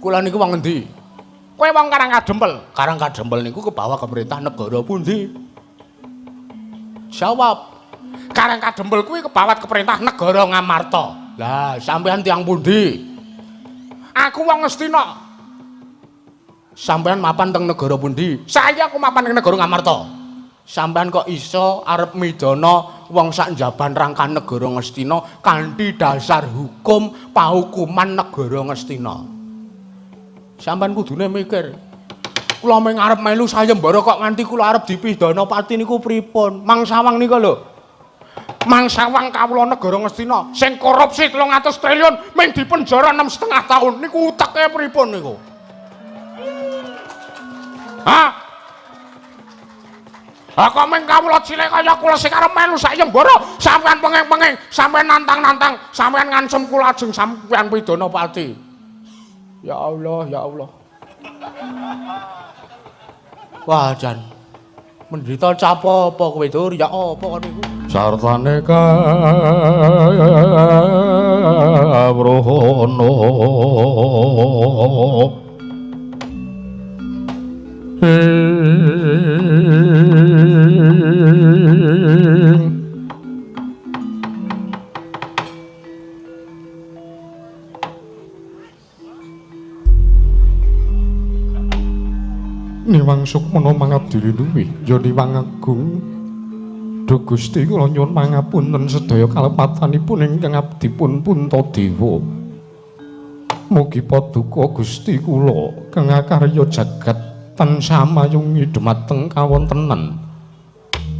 Kula niku wong endi? Kowe wong Karangkadempel. Karangkadempel niku kebawa ke perintah negara pundi? Jawab. Karangkadempel kuwi kebawat ke perintah negara Ngamarta. Lah, sampean tiyang pundi? Aku wong Ngastina. Sampean mapan teng negara pundi? Saya aku mapan teng negara Ngamarta. Sampean kok iso arep midana wong sak njaban rangka negara Ngastina kanthi dasar hukum pahukuman negara Ngastina. Sampean kudune mikir. Kula mung arep melu sayembara kok nganti kula arep dipidana pati niku pripun? Mangsawang nika lho. Mangsawang kawula negara Ngastina sing korupsi 300 triliun mung dipenjara 6,5 tahun niku uteke pripun niku? Hah? Lah kok mung kawula cilik kaya kula sing arep melu sayembara sampean pengeng-pengeng, sampean nantang-nantang, sampean ngancem kula ajeng sampean pidana pati. Ya Allah, ya Allah. Wah, jan. Menderita capo apa kowe dur ya apa niku? Sartane kabrohono. Niwang Sukmana mangabdi luwih ya Niwang Agung. Duh Gusti kula nyuwun pangapunten sedaya kalepatanipun ingkang abdipun Puntadewa. Mugi paduka Gusti kula kang akarya jagat tansah mayungi dhumateng kawontenan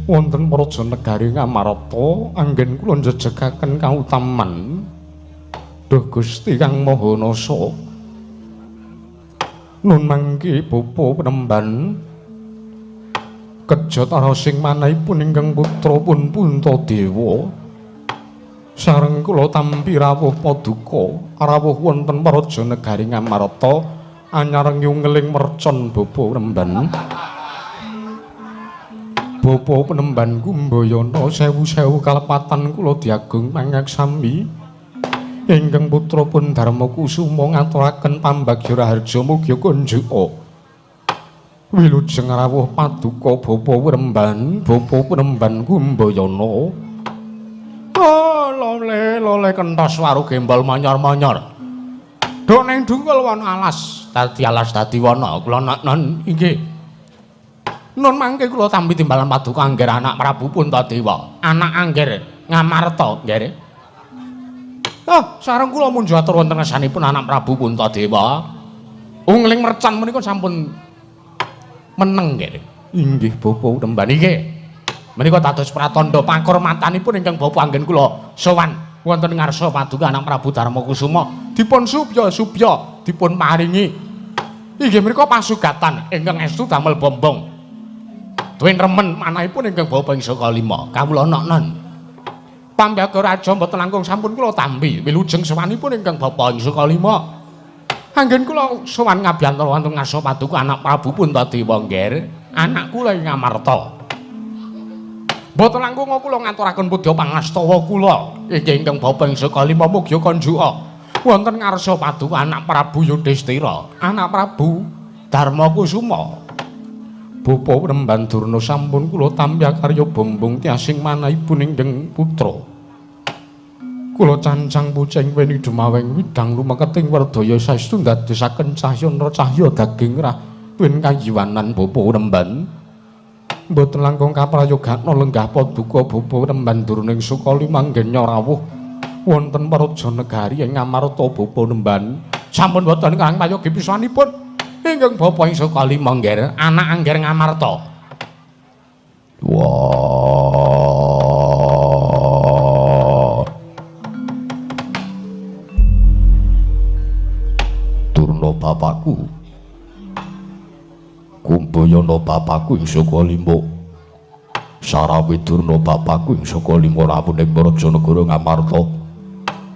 wonten praja negari Ngamarta anggen kula njejegaken kautaman. Duh Gusti kang Maha Nasa. Nun mangke bapa Penemban kejatara sing manahipun ingkang putra pun Puntadewa sareng kula tampi rawuh paduka rawuh wonten praja negari Ngamarta anyareng ngeling mercon bapa Penemban. Bapa Penemban Kumbayana sewu-sewu kalepatan kula diagung mangaksami ingkang putra pun Darmakusuma ngaturaken pambagya raharja mugi kunjuka wilujeng rawuh paduka bapa Penemban Kumbayana. Lole kenthos waru gembal manyor-manyor. Dok ning dungkul wana alas dadi wana kula non inggih. Nun mangke kula tampi timbalan paduka angger anak Prabu Puntadewa, anak angger Ngamarta nggih. Sareng kula munjuk atur wonten ngarsanipun anak Prabu Puntadewa. Ungling mercan menika sampun meneng nggih. Inggih Bapa Penemban nggih. Menika dados pratandha pakurmatanipun ingkang Bapa anggen kula sowan wonten ngarsa paduka anak Prabu Darmakusuma dipun subya dipun paringi. Inggih menika pasugatan ingkang estu damel bombong. Duwen remen manahipun ingkang Bapa ing Sokalima. Kawula non. Pambagya raja mboten langkung sampun kula tampi wilujeng sowanipun ingkang Bapa ing Sokalima. Anggen kula sowan ngabiyantara wonten ngarsa paduka anak Prabu Puntadewa nggih, anak kula ing Ngamarta. Mboten langkung kula ngaturaken pudha pangastawa kula ingkang Bapa ing Sokalima mugi kanjuka wonten ngarsa paduka anak Prabu Yudhistira, anak Prabu Darmakusuma. Bapa Penemban Durna sampun kula tampi karya bombong tiasing manahipun ingkang putra. Kula cancang pucing weni dumaweng widang lumeketing werdaya saestu ndadosaken cahya daging rah wen kayiwanan Bapa Penemban. Mboten langkung kaprayogakna lenggah paduka Bapa Penemban Durna ing Sukalima anggen rawuh wonten praja negari ing Ngamarta Bapa Penemban. Sampun boten kang payogi pisanipun. Ingkang Bapa ing Sukalima nggih, anak angger Ngamarta. Wah. Durna bapakku. Kumbayana bapakku ing Sukalima. Sarawe Durna bapakku ing Sukalima rawuh ing praja negara Ngamarta.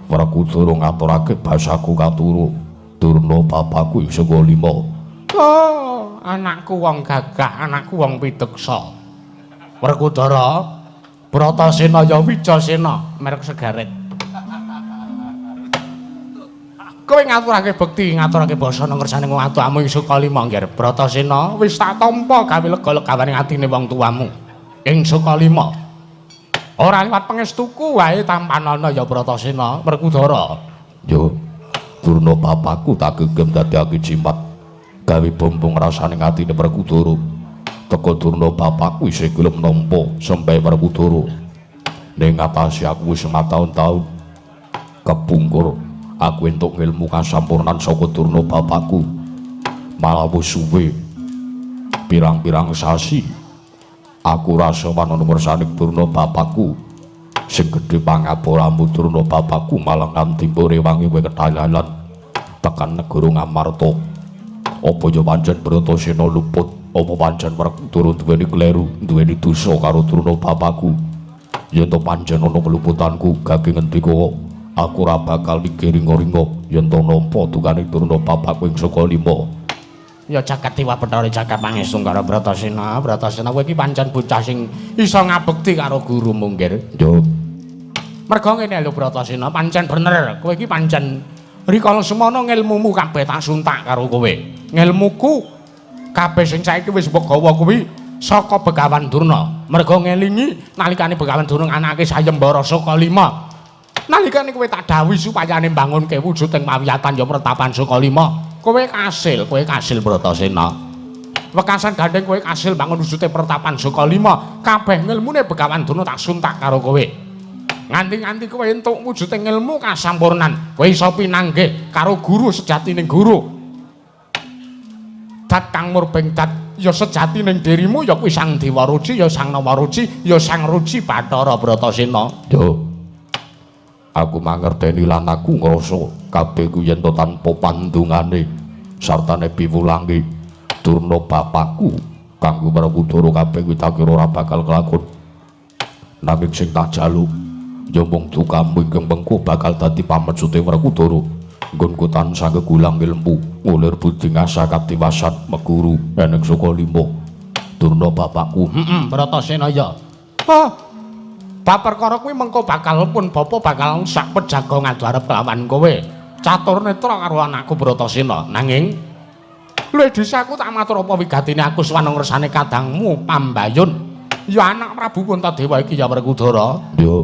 Werkudara ngaturake basaku katuru. Durna bapakku ing Sukalima. Oh, anakku wong gagah, anakku wong piteksa. Werkudara, Bratasena ya Wijasena, merek segaret. Kowe ngaturake bekti, ngaturake basa nang kersane wong atuamu ing Sukalima, Ngger Bratasena, wis tak tampa gawe lega-legawane atine wong tuamu ing Sukalima. Ora liwat pangestuku wae tampanana ya Bratasena, Werkudara. Yo, Durna bapakku tak gegem dadekake jimat gawe bombong rasane atine Werkudara. Teka Durna bapakku isih gelem nampa sembah Werkudara. Ning ngatasi aku wis mataun-taun kepungkur. Aku entuk ilmu kasampurnan saka Durna bapakku. Malah wis suwe pirang-pirang sasi aku rasa wanana ngersane Durna bapakku sing gedhe pangaboramu Durna bapakku malah nganti rewangi kowe ketalalan tekan negara Ngamarta. Apa ya pancen Bratasena luput? Apa pancen Werkudara duweni kleru, duweni dosa karo Durna bapakku? Yen to pancen ana keluputanku, gage ngendika aku ora bakal dikiring-ringo yen to nampa tukane Durna bapakku ing Sukalima. Ya jagat Dewa Bathara jagat pangestu karo Bratasena. Bratasena kowe iki pancen bocah sing iso ngabekti karo gurumu, Ngger. Yo. Merga ngene lho Bratasena, pancen bener. Kowe iki pancen rikala semana ngilmumu kabeh tak suntak karo kowe. Ngilmuku kabeh sing saiki wis mbok gawa kuwi saka Begawan Durna. Merga ngelingi nalikane Begawan Durna anake Sayembara Sukalima. Nalikane kowe tak dawuhi supaya mbangunke wujuding pawiyatan ya Pretapan Sukalima. Kowe kasil Bratasena. Wekasan gandeng kowe kasil bangun wujuding Pretapan Sukalima. Kabeh ngilmune Begawan Durna tak suntak karo kowe. Nganti-nganti kowe entuk wujuding ilmu kasampurnan. Kowe iso pinanggih karo guru sejatining guru. Dat kang murbeng dat ya sejatining dirimu ya kuwi Sang Dewa Ruci, ya Sang Nawaruci, ya Sang Ruci Bathara Bratasena. Yo. Aku mangerteni lan aku ngrasa kabeh ku yen to tanpa pandungane sartane piwulangi Durna bapakku kanggo Werkudara kabeh kuwi tak kira ora bakal kelakon. Nanging sing tak jaluk ya mung tukamu ingkang mengko bakal dadi pamecute Werkudara. Nggonku tansah kegulang ilmu, ngulir budi ngasah katiwasan meguru eneng Sukalima. Durna bapakku. Bratasena ya. Bab perkara kuwi mengko bakal pun bapa bakal sak pejaga ngadu arep kelawan kowe. Catur netra karo anakku Bratasena. Nanging luwih dhesaku tak matur apa wigatine aku swanang ngersane kadangmu Pambayun. Ya anak Prabu Puntadewa iki ya Werkudara. Yo.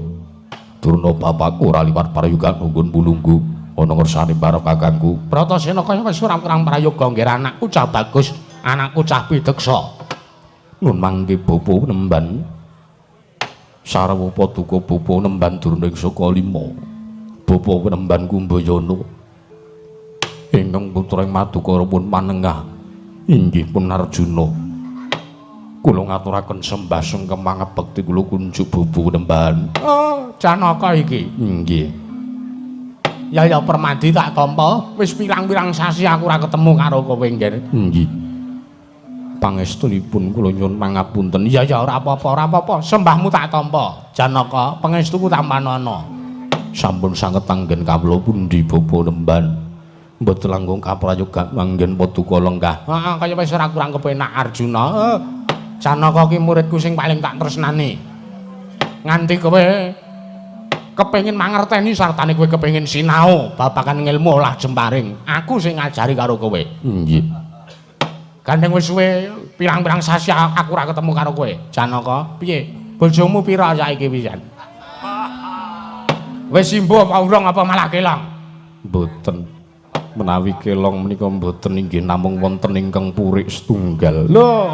Durna bapakku ora liwat prayoga nunggun bulunggu ana ngersane bareng kakangku. Bratasena kaya wis ora kurang prayoga nggih anakku cah bagus, anakku cah pideksa. Nun mangke bapa nemban sarwa paduka bapa nemban Durna ing Sukalima. Bapa nemban Kumbayana ingkang putra ing Madukara pun manengah inggih pun Arjuna. Kula ngaturaken sembah sengkem mangabekti kula kunjuk bapa nemban. Oh, Janaka iki. Inggih. Ya Permadi tak tampa, wis pirang-pirang sasi aku ora ketemu karo kowe, Ngger. Nggih. Pangestunipun kula nyuwun pangapunten. Ya ora apa-apa. Sembahmu tak tampa. Janaka, pangestuku tampanana. Sampun sanget anggen kawula pundi bapa nemban. Mboten langkung kaprayoga manggen paduka lenggah. Heeh, kaya wis ora kurang kepenak Arjuna. Janaka ki muridku sing paling tak tresnani. Nganti kowe kepengin mangerteni sartane kowe kepengin sinau babagan ilmu olah jemparing. Aku sing ngajari karo kowe. Nggih. Gandeng wis suwe pirang-pirang sasi aku ora ketemu karo kowe. Janaka, piye? Bojomu pira saiki pisan? Wis simbo apa urung apa malah kelong? Mboten. Menawi kelong menika mboten inggih namung wonten ingkang purik setunggal. Lho.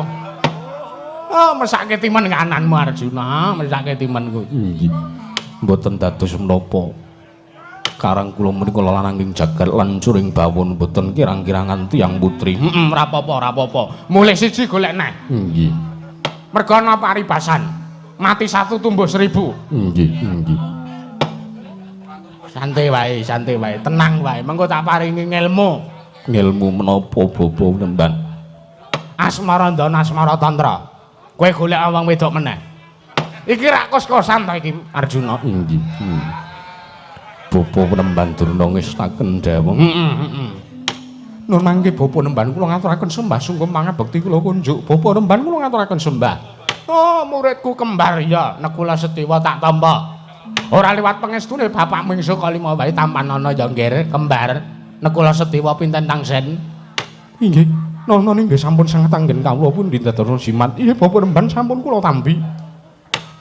Oh, mesake timen kananmu Arjuna, mesake timenku. Nggih. Mboten dados menapa. Karang kula menika lananging jagat lancur ing bawon mboten kirang-kirangan tiyang putri. Ora apa-apa. Mulih siji golek neh. Nggih. Merga ana paribasan. Mati 1 tumbuh 1000. Nggih. Santai wae. Tenang wae. Mengko tak paringi ilmu. Ilmu menapa bapa nemban? Asmarandana Asmaratantra. Kowe golek wong wedok meneh. Iki rak kos-kosan ta iki Arjuna. Nggih. Bapa Penemban Durna ngestaken dawuh. Nun mangke Bapa Nemban kula ngaturaken sembah sungkem mangabekti kula kunjuk. Bapa Nemban kula ngaturaken sembah. Oh, muridku kembar ya, Nekula Setiwa tak tampa. Ora liwat pangestune bapakmu ing Sukalima wae tampanana ya Ngger, kembar. Nekula Sedewa pinten tangsen? Inggih, nona inggih sampun sanget anggen kawula pundi dados jimat. Iya Bapak Remban sampun kula tampi.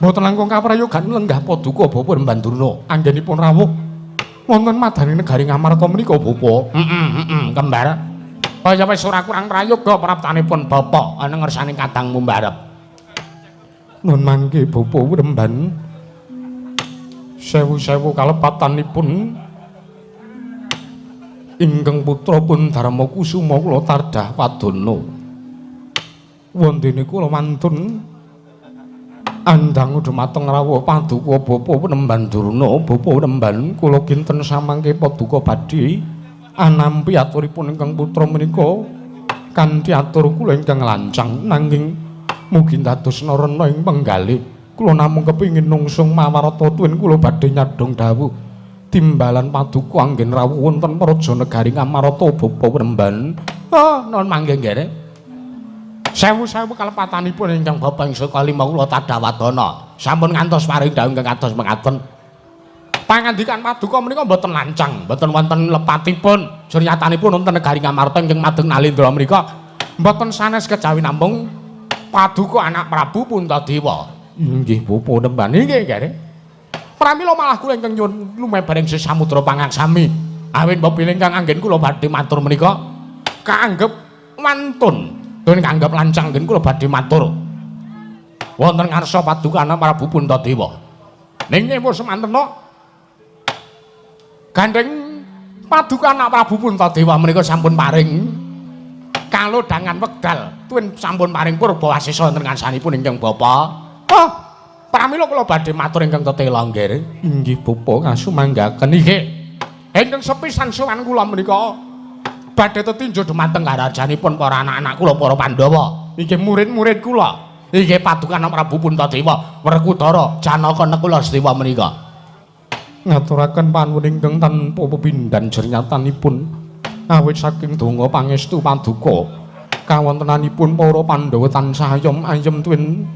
Mboten langkung kaprayogan lenggah paduka Bapak Remban Durna anggenipun rawuh wonten madani negari Ngamarta menika Bapak. Kembar. Kaya wis ora kurang prayoga praptanipun Bapak ana ngersani kadang mumbarep. Nun mangke Bapak Remban sewu-sewu kalepatanipun ingkang putra pun Darma Kusuma kula tardah wadana. Wondene kula mantun andang dhumateng rawuh paduka Bapak Remban Durna. Bapak Remban kula kinten samangke paduka badhe anampi aturipun ingkang putra menika kanthi atur kula ingkang lancang nanging mugi dados narana ing penggalih. Kula namung kepingin nungsung mawarta tuwin kula badhe nyadhong dawuh timbalan paduka anggen rawuh wonten praja negari Ngamarta Bapak Remban. Non mangke nggih. Sewu-sewu kalepatanipun ingkang Bapak ing Sukalima kula tadha wadana. Sampun ngantos paring dawuh ingkang kados mekaten. Pangandikan paduka menika mboten lancang, mboten wonten lepatipun. Suryatanipun wonten negari Ngamarta ingkang madeng Nalendra menika mboten sanes kejawi namung paduka anak Prabu Puntadewa. Inggih Bapak Remban nggih nggih. Pramila malah kula ingkang nyuwun lumebaring sesamudra pangaksami. Awit mobil ingkang anggen kula badhe matur menika kaanggep wantun. Dene kaanggep lancang anggen kula badhe matur. Wonten ngarsa paduka anak Prabu Puntadewa. Ning nyewu semantena gandeng paduka anak Prabu Puntadewa menika sampun paring kalodhangan wekdal. Tuwin sampun paring purba wasisa wonten ngarsanipun ingkang Bapa. Pramila kula badhe matur ingkang tetela nggih. Inggih Bapak kasumanggaken nggih. Ingkang sepisan sowan kula menika badhe tetinju dhumateng karajanipun para anak-anak kula para Pandhawa. Inggih murid-murid kula. Inggih paduka anak Prabu Puntadewa, Werkudara, Janaka Nekula Sedewa menika. Ngaturaken panuwun ingkang tanpa pepindhan jernyatanipun awit saking donga pangestu paduka kawontenanipun para Pandhawa tansah ayem tuwin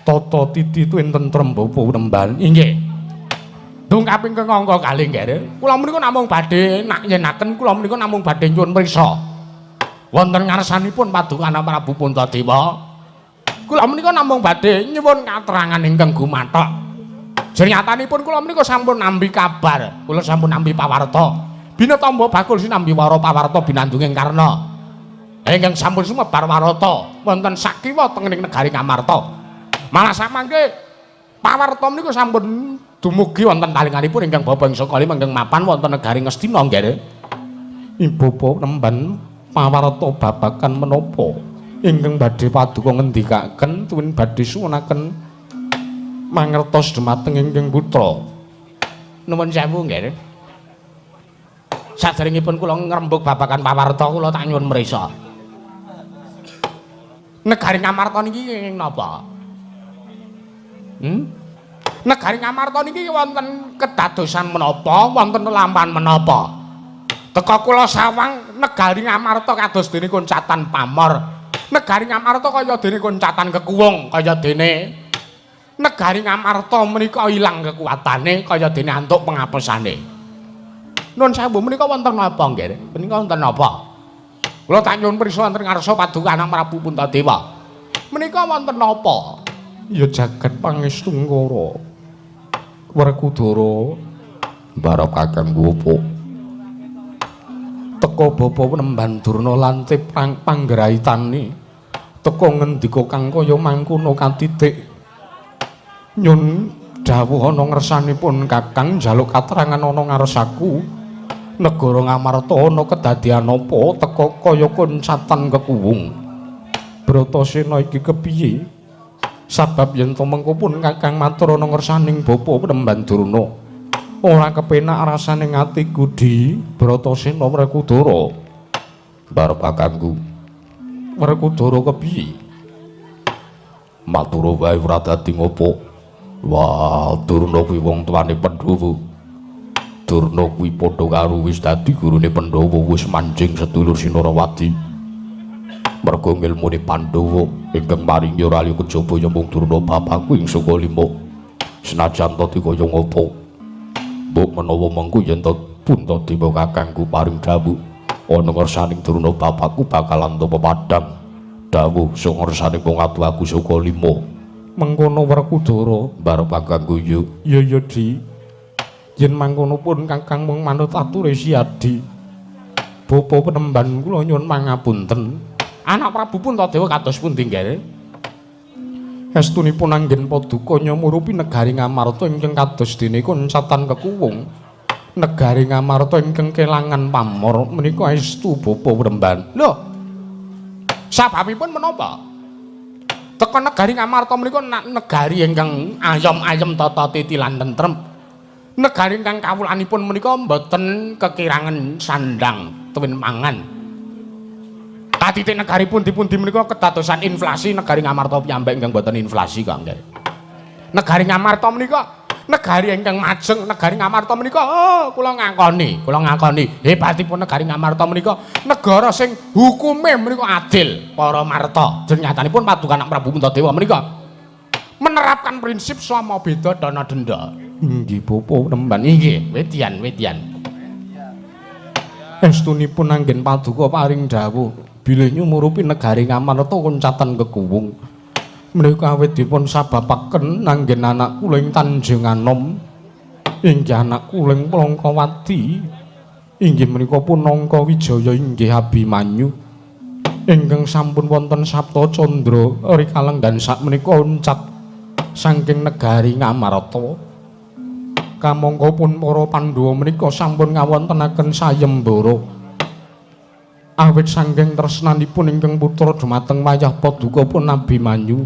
tata titi tuwin tentrem Bapak Remban. Inggih. Dungkaping kengangka kalih nggih. Kula menika namung badhe yenaken kula menika namung badhe nyuwun priksa. Wonten ngarsanipun paduka anak Prabu Puntadewa. Kula menika namung badhe nyuwun katerangan ingkang gumathok. Jernyatanipun kula menika sampun nampi kabar, kula sampun nampi pawarta. Binatamba bakul sinambi wara pawarta binandunging Karna. Ingkang sampun sumebar warata wonten sakiwa tengening negari Ngamarta. Malah samangke pawarta menika sampun dumugi wonten talinganipun ingkang Bapak ing Sukalima ingkang mapan wonten negari Ngastina nggih. Ibu Bapak Remban pawarta babagan menapa ingkang badhe paduka ngendikaken tuwin badhe suwunaken mangertos dhumateng ingkang putra. Nuwun sewu nggih. Saderengipun kula ngrembug babagan pawarta kula tak nyuwun mriksa. Negari Ngamarta niki ing napa? Negari Ngamarta niki wonten kedadosan menapa, wonten lelampahan menapa? Teka kula sawang negari Ngamarta kados dene koncatan pamor. Negari Ngamarta kaya dene koncatan kekuwung, kaya dene negari Ngamarta menika ilang kekuatane, kaya dene antuk pengapesane. Nun sewu menika wonten napa nggih? Menika wonten napa? Kula tak nyuwun prisa wonten ngarsa paduka anak Prabu Puntadewa. Menika wonten napa? Ya jagat pangestu ngara Werkudara Barep kakang Bapak. Teka Bapak Remban Durna lan panggraitane teka ngendika kang kaya mangkono katitik nyun dawuh ana ngersanipun kakang njaluk katerangan ana ngarsaku negara Ngamarta ana kedadian apa teka kaya koncatan kekuwung. Bratasena iki kepiye? Sabab yen to mengko pun kakang matur ana ngersaning Bapak Remban Durna ora kepenak rasane atiku di Bratasena Werkudara. Barep kakangku. Werkudara kepiye? Matur wae ora dadi ngopo. Wah, Durna kuwi wong tuane Pandhawa. Durna kuwi padha karo wis dadi gurune Pandhawa wis mancing sedulur Sinarawati. Mergo ngilmune Pandhawa ingkang maringi ora liya kejaba nyembung Durna bapakku ing Sukalima. Senajan to dikaya ngopo. Mbok menawa mengko yen to Puntadewa kakangku paring dawuh ana ngersaning Durna bapakku bakalan topo padhang dawuh sok ngersaning wong atu aku saka 5 mengkono Werkudara barep kakangku yuk iya Di yen mangkono pun kakang mung manut ature siadi bapa penemban kula nyuwun pangapunten anak Prabu Puntadewa kados pundi nggih estunipun anggen paduka nyamurupi negari Ngamarta ingkang kados dene koncatan kekuwung negari Ngamarta ingkang kelangan pamor menika estu bapa penemban lho sababipun menapa teka negari Ngamarta menika negari ingkang ayem-ayem tata titi lan tentrem negari ingkang kawulanipun menika mboten kekirangan sandang tuwin mangan katitik negari pundi-pundi menika kedadosan inflasi negari Ngamarta piyambak ingkang mboten inflasi kok nggih negari Ngamarta menika negari ingkang majeng negari Ngamarta menika kula ngakoni hebatipun negari Ngamarta menika negara sing hukume menika adil para marta jenyatanipun paduka anak Prabu Puntadewa menika menerapkan prinsip sama beda dana denda inggih bapa penemban inggih wedian estunipun anggen paduka paring dawuh bilih nyumurupi negari Ngamarta koncatan kekuwung menika awit dipun sababaken nanggen anak kula ing Tanjung Anom inggih anak kula ing Plangkawati inggih menika Punangka Wijaya inggih Abimanyu ingkang sampun wonten Sabta Candra rikalenggan sak menika oncat saking negari Ngamarta kamangka pun para Pandhawa menika sampun ngawontenaken sayembara awit saking tresnanipun ingkang putra dumateng wayah paduka pun Abimanyu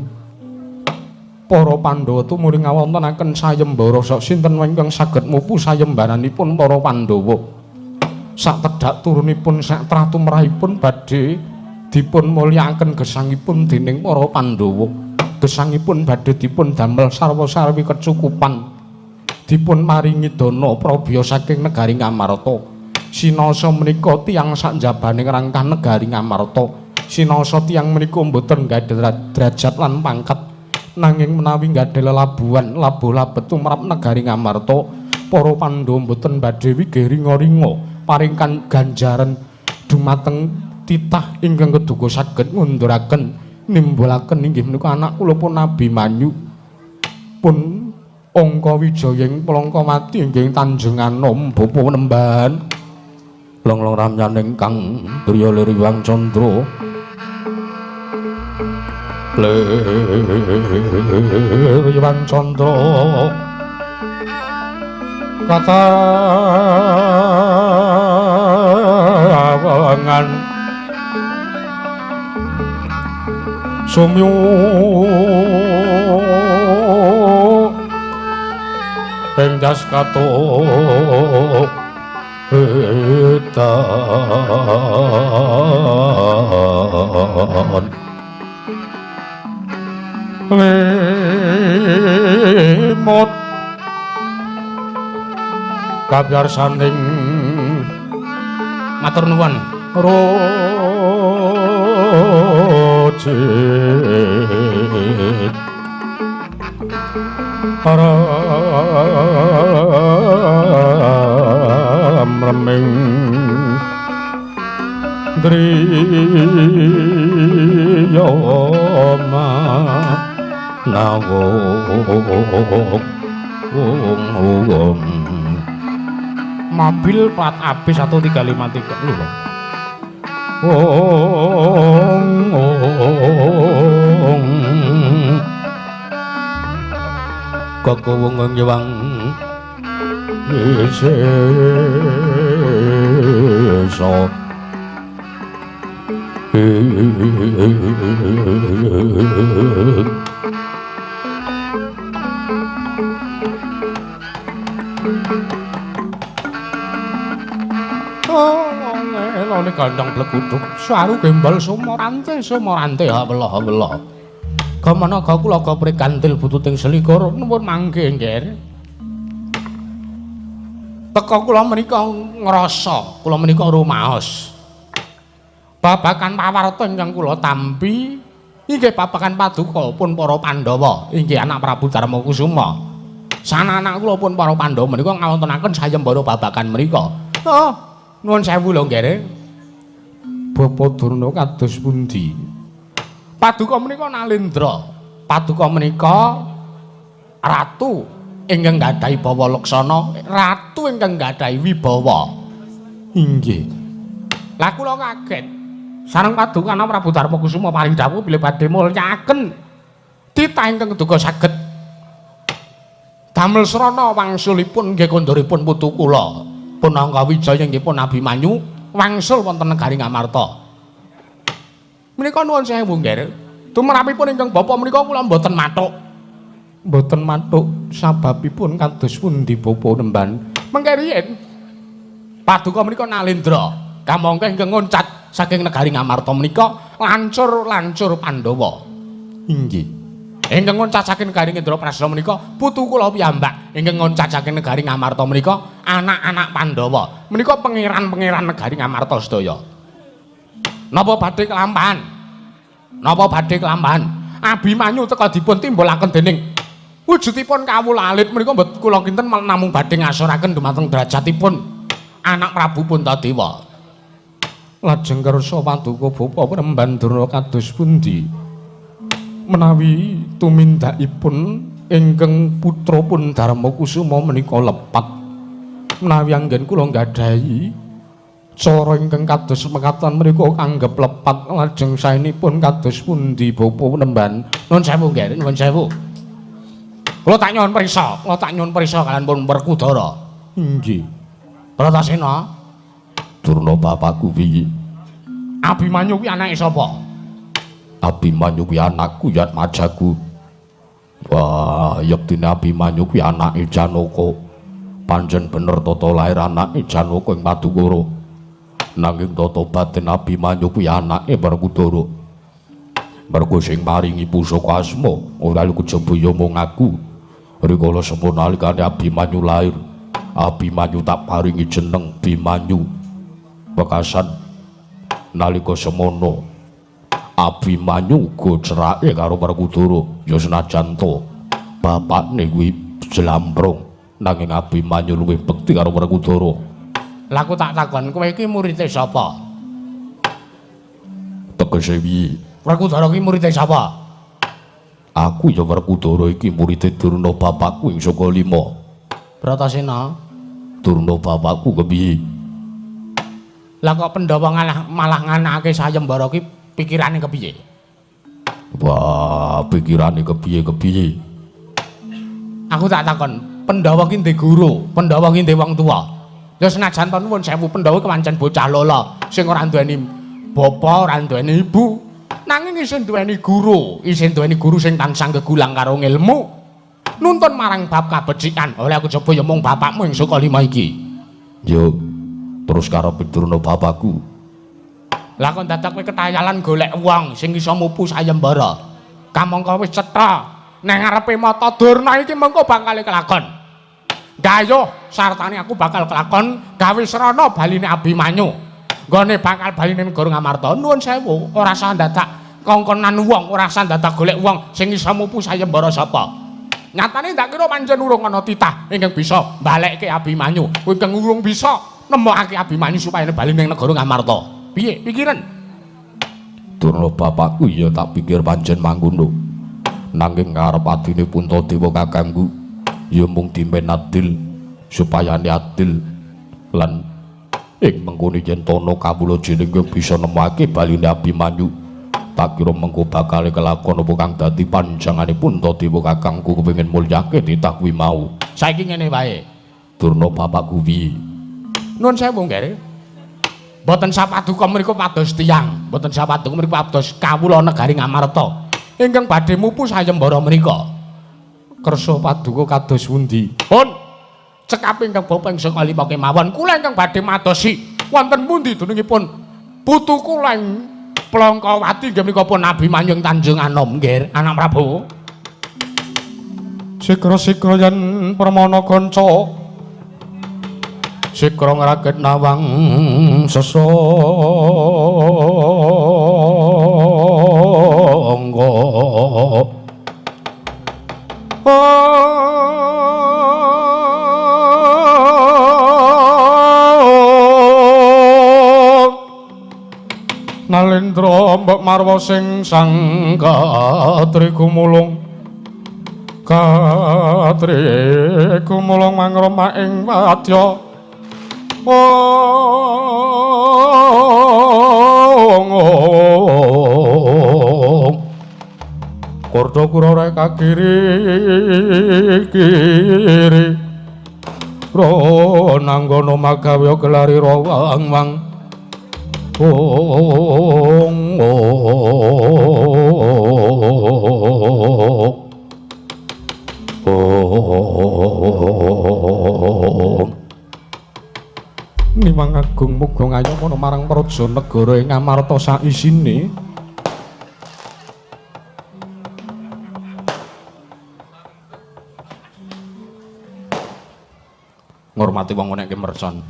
para Pandhawa tumuli ngawontenaken sayembara sok sinten ingkang saged mupu sayembaranipun para Pandhawa sak tedhak turunipun sak tratumrahipun badhe dipun mulyakaken gesangipun dening para Pandhawa gesangipun badhe dipun damel sarwa-sarwi kecukupan dipun maringi dana prabya saking negari Ngamarta sinasa menika tiyang sak njabaning rangkah negari Ngamarta sinasa tiyang menika mboten gadhah derajat lan pangkat nanging menawi gadhah lelabuhan labuh-labet tumrap negari Ngamarta para Pandhawa mboten badhe wigih ringa-ringa paring ganjaran dumateng titah ingkang keduga saged ngunduraken nimbulaken inggih menika anak kula pun Abimanyu pun Angka Wijaya ing Plangkawati inggih Tanjung Anom bapa penemban long-long ramyan ingkang Durya Liriwang Candra Liriwang Candra katawangan sumyu ing jas katuk etan lemot kabyarsaning matur nuwun rojit remeng driyama nawong mobil plat AB 1353 lho kekuwung nyewang sesa lone kandang blekuduk saru gembal sumorante Allah gamana ga kula ga prikantil bututing selikur nuwun mangke nggih teka kula menika ngrasa kula menika rumaos babakan pawarta ingkang kula tampi inggih babakan paduka pun para Pandhawa inggih anak Prabu Darmakusuma sananak kula pun para Pandhawa menika ngawontenaken sayembara babakan menika Oh, nuwun sewu lho nggih. Bapak Durna kados pundi? Paduka menika Nalendra. Paduka menika ratu ingkang nggadahi bawa laksana, ratu ingkang nggadahi wibawa. Inggih. Lah kula kaget. Sareng Paduka Ana Prabu Darmakusuma paring dawuh bilih badhe mulyakaken titah ingkang duka saged damel srana wangsulipun nggih kondoripun putu kula Punangga Wijaya nggih pun Abimanyu wangsul wonten negari Ngamarta. Menika nuwun sewu nggih. Tumrapipun ingkang Bapa menika kula mboten mathuk. Mboten mathuk sababipun kados pundi Bapa nemban. Mengke riyen Paduka menika Nalendra kamangka ingkang ngoncat saking negari Ngamarta menika lancur Pandhawa. Inggih. Ingkang ngoncat saking negari Indraprastha menika putu kula piyambak. Ingkang ngoncat saking negari Ngamarta menika anak-anak Pandhawa. Menika pangeran-pangeran negari Ngamarta sedaya. Napa badhe kelampahan? Napa badhe kelampahan? Abimanyu teka dipun timbulaken dening wujudipun kawula alit menika mboten kula kinten namung badhe ngasuraken dumateng derajatipun anak Prabu Puntadewa. Lajeng kersa Paduka Bapa Premban Durna kados pundi? Menawi tumindakipun ingkang putrapun Darmakusuma menika lepat. Menawi anggen kula nggadahi cara ingkang kados mekaten menika kanggep lepat lajeng saenipun kados pundi Bapa Premban? Nuwun sewu nggih, nuwun sewu. Kula tak nyuwun prisa kaliyan pun Werkudara. Inggih. Pratasena. Durna bapakku piye? Abimanyu kuwi anake sapa? Abimanyu kuwi anakku Yat Majagu. Wah, yektine Abimanyu kuwi anake Janaka. Pancen bener tata lair anake Janaka ing Madukara. Nanging tata batin Abimanyu kuwi anake Werkudara. Mergo sing maringi pusaka asma ora kejaba ya mung aku. Rikala sampun nalikane Abimanyu lair, Abimanyu tak paringi jeneng Bimanyu. Wekasan nalika semono Abimanyu uga cerake karo Werkudara ya senajan to bapakne kuwi jlambrong nanging Abimanyu luwih bekti karo Werkudara. Lah aku tak takon kowe iki muridé sapa? Tegese piye? Werkudara iki muridé sapa? Aku ya Werkudara iki muridé Durna bapakku ing saka 5. Bratasena. Durna bapakku kepiye? Lah kok Pandhawa malah nganakake sayembara ki pikirane kepiye? Wah, pikirane kepiye-kepiye? Aku tak takon, Pandhawa ki ndek guru, Pandhawa ki ndek wong tuwa. Ya senajan to nuwun sewu Pandhawa kewancen bocah lala sing ora duweni bapa, ora duweni ibu, nanging isih duweni guru, sing tansah gegulang karo ilmu. Nuntun marang bab kabecikan. Oleh aku coba ya mung bapakmu ing saka 5 iki. Yo terus karo Durna bapakku. Lah kok dadak kowe ketayalan golek wong sing iso mupu sayembara. Kamangka wis cetha nang ngarepe mata Durna iki mengko bakal kelakon. Gayuh sartane aku bakal kelakon gawe srana baline Abimanyu. Nggone bakal baline negara Ngamarta. Nuwun sewu, ora usah dadak kongkonan wong, ora usah dadak golek wong sing iso mupu sayembara sapa. Nyatane ndak kira pancen urung ana titah ingkang bisa balekke Abimanyu. Ingkang urung bisa nemokake Abimanyu supaya bali ning negara Ngamarta. Piye pikiran? Durna bapakku ya tak pikir pancen mangkono. Nanging ngarep adine Puntadewa kakangku ya mung dimen adil supaya adil lan ing mengkone yen tono kawula jeneng bisa nemokake baline Abimanyu. Tak kira mengko bakal kelakon apa kang dadi panjangane Puntadewa kakangku kepengin mulyake titah kuwi mau. Saiki ngene wae. Durna bapakku piye? Nuwun sewu nggih. Mboten sapaduka mriku pados tiyang, mboten sapaduka mriku pados kawula negari Ngamarta ingkang badhe mupu sayembara menika. Kersa paduka kados pundi? Pun cekap ingkang Bapa ing saka 5 kemawon kula ingkang badhe madosi wonten pundi dunungipun putu kula ing Plangkawati nggih menika pun Abimanyu ing Tanjung Anom nggih, anak Prabu. Sikra-sikra yen permana kanca sikra ngraget nawang sesangga Candra mbok marwa sing sang katri kumulung mangroma ing wadya Kurda kurara kakiri Rananggana magawe gelari rawang-wang Niwang Agung muga ngayomana marang praja negara ing Amarta saisine ngurmati wong nek mercon.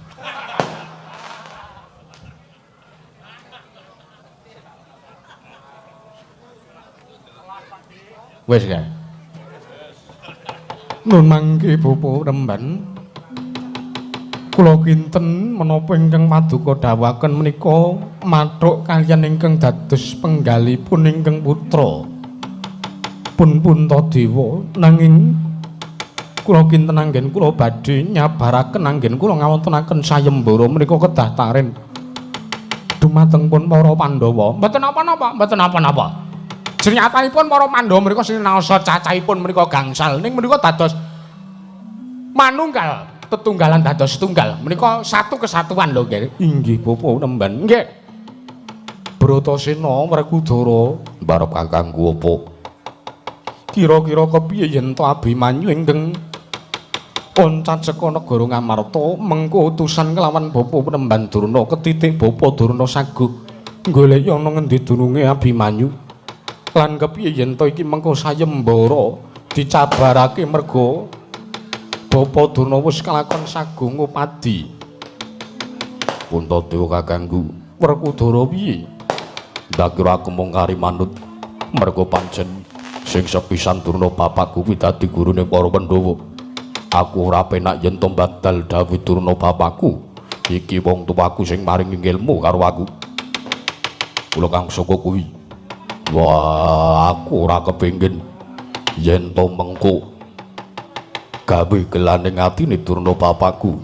Wis kae. Nun mangke Bapa Remban. Kula kinten menapa ingkang paduka dawuhaken menika mathuk kaliyan ingkang dados penggalipun ingkang putra. Pun Puntadewa nanging kula kinten anggen kula badhe nyabaraken anggen kula ngawontenaken sayembara menika kedah taren dumateng pun para Pandhawa. Mboten napa-napa, mboten napa-napa. Jenyatanipun para Pandhawa menika sinaosa cacahipun menika gangsal ning menika dados manunggal, tetunggalan dados setunggal. Menika satu kesatuan lho nggih. Inggih Bapa Nemban. Nggih. Bratasena Werkudara mbarep kakangku apa? Kira-kira kepiye yen to Abimanyu ingkang oncat saka negara Ngamarta mengko utusan kelawan Bapa Penemban Durna ketitik Bapa Durna saguh golek ana ngendi dununge Abimanyu lan kepiye yen to iki mengko sayembara dicabarake merga Bapa Durna wis kelakon saguh ngupadi. Puntadewa kakangku Werkudara piye? Ndak kira aku mung kari manut merga pancen sing sepisan Durna bapakku kuwi dadi gurune para Pandhawa. Aku ora penak yen to badal dawuh Durna bapakku. Iki wong tuwaku sing maringi ilmu karo aku. Kula kang saka kuwi. Wah, aku ora kepengin yen to mengko gawe gelaning atine Durna bapakku.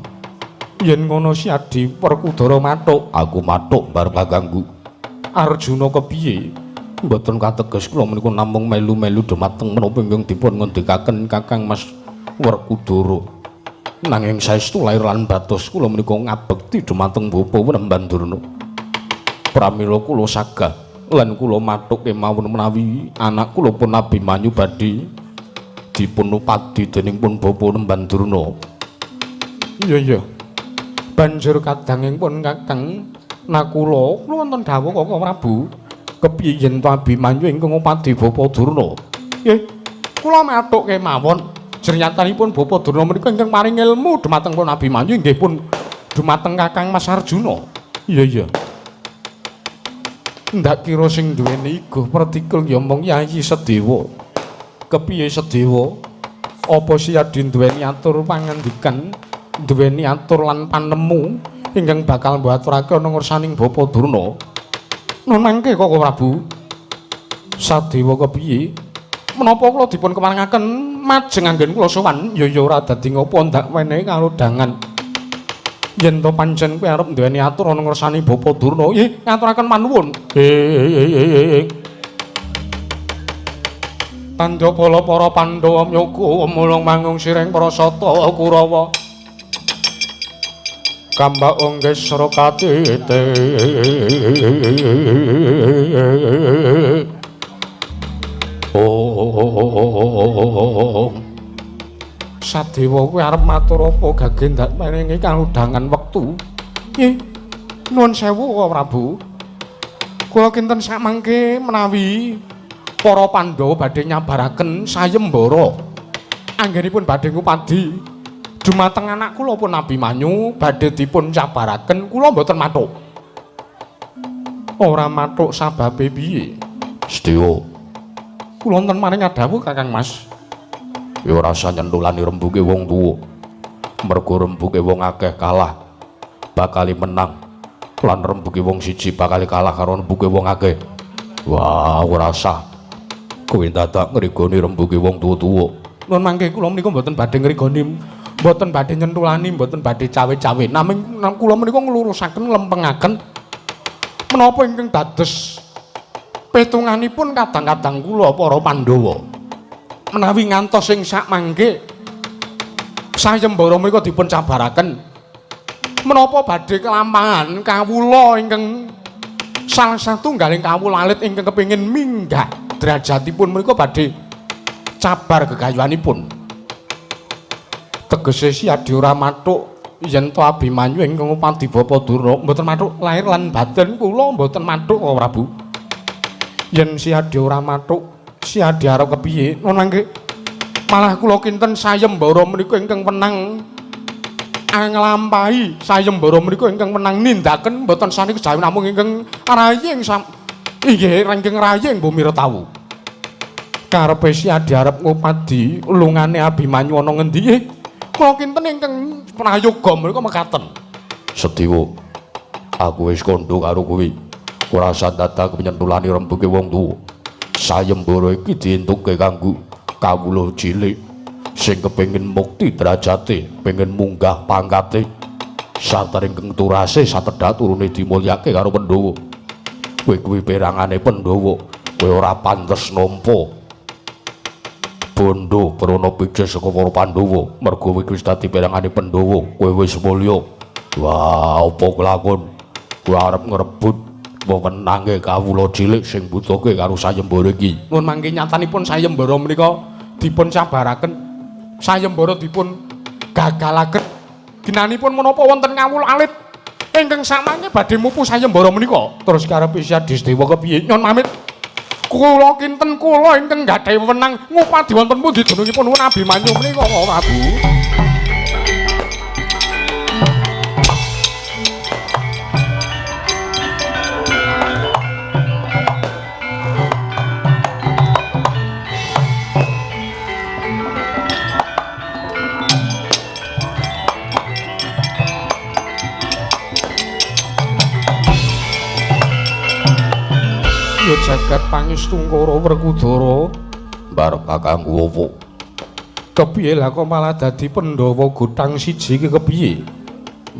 Yen ngono Siadi Werkudara mathuk, aku mathuk bar kakangku. Arjuna kepiye? Mboten kateges kula menika namung melu-melu dumateng menapa ingkang dipun ngendikaken Kakang Mas Werkudara. Nanging saestu lair lan batos kula menika ngabekti dumateng Bapa Penemban Durna. Pramila kula sagah lan kula mathuk kemawon menawi anak kula pun Abimanyu badhe dipun upadi dening pun Bapa Penemban Durna. Iya. Banjur kadanging pun Kakang Nakula kula wonten dawuh Kakang Prabu. Kepiye yen to Abimanyu ingkang upadi Bapa Durna? Nggih, kula mathuk kemawon. Jenyatanipun Bapa Durna menika ingkang paring ilmu dumateng pun Abimanyu inggih pun dumateng Kakang Mas Arjuna. Iya. Ndak kira sing duweni iguh pertikul ya mung Yayi Sedewa. Kepiye Sedewa? Apa Siadi duweni atur pangandikan, duweni atur lan panemu ingkang bakal mbaturake ana ngersaning Bapa Durna? Nun mangke kok Prabu. Sadewa kepiye? Menapa kula dipun kemarangaken majeng anggen kula sowan? Ya ora dadi ngapa ndak wenehi kalodhangan. Yen to pancen kowe arep duweni atur ana ngersani Bapa Durna, nggih ngaturaken manuwun. Tandha bala para Pandhawa nyoga mulung mangung siring prasata Kurawa. Kambak Onggesra katite Sadewa kowe arep matur apa gage ndak maringi kalodhangan wektu? Nggih. Nuwun sewu Prabu. Kula kinten samangke menawi para Pandhawa badhe nyabaraken sayembara anggenipun badhe ngupadi dumateng anak kula pun Abimanyu badhe dipun cabaraken kula mboten mathuk. Ora mathuk sababe piye? Sedewa. Kula wonten maring dawuh Kakang Mas. Ya rasa nyentulani rembuge wong tuwa. Mergo rembuge wong akeh kalah bakali menang. lan rembuge wong siji bakal kalah karo rembuge wong akeh. Wah, ora sah. Kowe dadak ngrigoni rembuge wong tuwa-tuwa. Nuwun mangke kula menika mboten badhe ngrigoni, mboten badhe nyentulani, mboten badhe cawe-cawe. Naming kula menika nglurusaken lempengaken menapa ingkang dados petunganipun kadang-kadang kula para Pandhawa. Menawi ngantos ing sak mangke sayembara menika dipun cabaraken menapa badhe kelampahan kawula ingkang salah satunggaling kawula alit ingkang kepengin minggah derajatipun menika badhe cabar gegayuhanipun. Tegese siadi ora mathuk yen to Abimanyu ingkang upadi Bapa Durna mboten mathuk lair lan batin kula mboten mathuk kok Prabu. Yen siadi ora mathuk siadi arep kepiye nuwun mangke malah kula kinten sayembara menika ingkang menang nglampahi sayembara menika ingkang menang nindaken mboten sani kejawi namung ingkang raying inggih ranking raying bumi retawu. Karepe siadi arep ngupadi lungane Abimanyu ana ngendi? Kula kinten ingkang prayoga menika mekaten. Setiwa, aku wis kandha karo kowe. Ora sandadak penyentulani rembuge wong tuwa. Sayembara iki dientukke kanggo kawula cilik sing kepengin mukti derajate, pengin munggah pangkate, sarta ingkang turase satedhak turune dimulyake karo Pandhawa. Kowe kuwi perangane Pandhawa, kowe ora pantes nampa bondo prana pijeh saka para Pandhawa, merga kowe wis dadi perangane Pandhawa, kowe wis mulya. Wah, apa kelakon? Kowe arep ngrebut wewenange kawula cilik sing butuhke karo sayembara iki. Nuwun mangke nyatanipun sayembara menika dipun cabaraken, sayembara dipun gagalaken. Ginanipun menapa wonten kawula alit ingkang samangke badhe mupu sayembara menika. Terus karepe Siadi Dewa kepiye? Nyuwun pamit. Kula kinten kula ingkang gadhahi wewenang ngupadi wonten pundi jenengipun Abimanyu menika Prabu. Ya jagat pangistungkara Werkudara Barep kakangku apa? kepiye lah kok malah dadi Pandhawa gotang siji iki kepiye?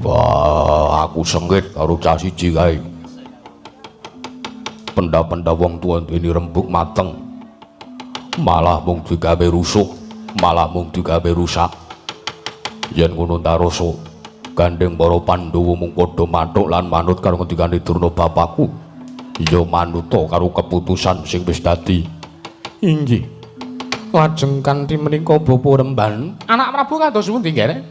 Wah, aku sengit karo cah siji kae. Penda-penda wong tuwa duweni rembug mateng. Malah mung digawe rusuk, malah mung digawe rusak. Yen ngono tarasa, gandeng para Pandhawa mung padha mathuk lan manut karo ngendikane Durna bapakku. Ya manuta karo keputusan sing wis dadi. Inggih. Lajeng kanthi menika Bapa Remban, anak Prabu kados pundi nggih?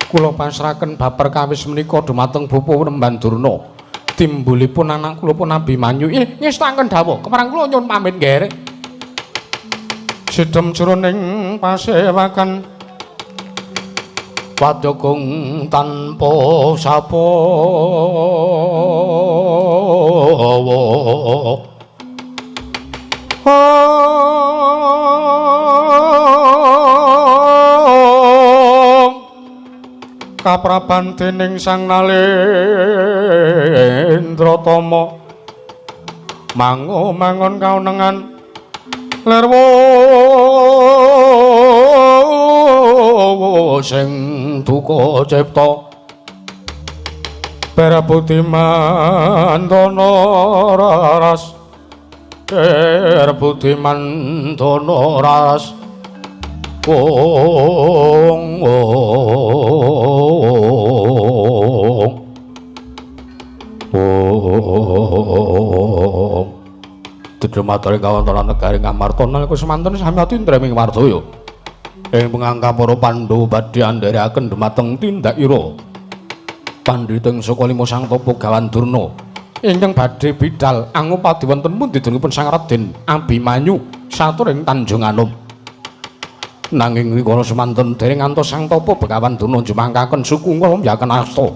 Kula pasrahaken bab perkawis menika dhumateng Bapa Remban Durna. Timbulipun anak kula pun Abimanyu. Ngestaken dawuh, kepareng kula nyuwun pamit nggih. Sidhem jroning pasewakan padokong tanpa sapa kapraban dening Sang Nalendratama mangun kaunengan lerwo sing duka cipta Prabuti Mandana raras Prabuti Mandana raras Dedematere kawontenan negari Ngamarta nalika semanten sami atindraming Mardaya ing pengangka para Pandhawa badhe andharaken dhumateng tindakira pandhiting saka lima sang topo gawan Durna ingkang badhe bidhal angupadi wonten pundi denipun Sang Raden Abimanyu saturing Tanjung Anom. Nanging rikala semanten dereng ngantos sang topo Begawan Durna jumangkaken suku nglomyaken asta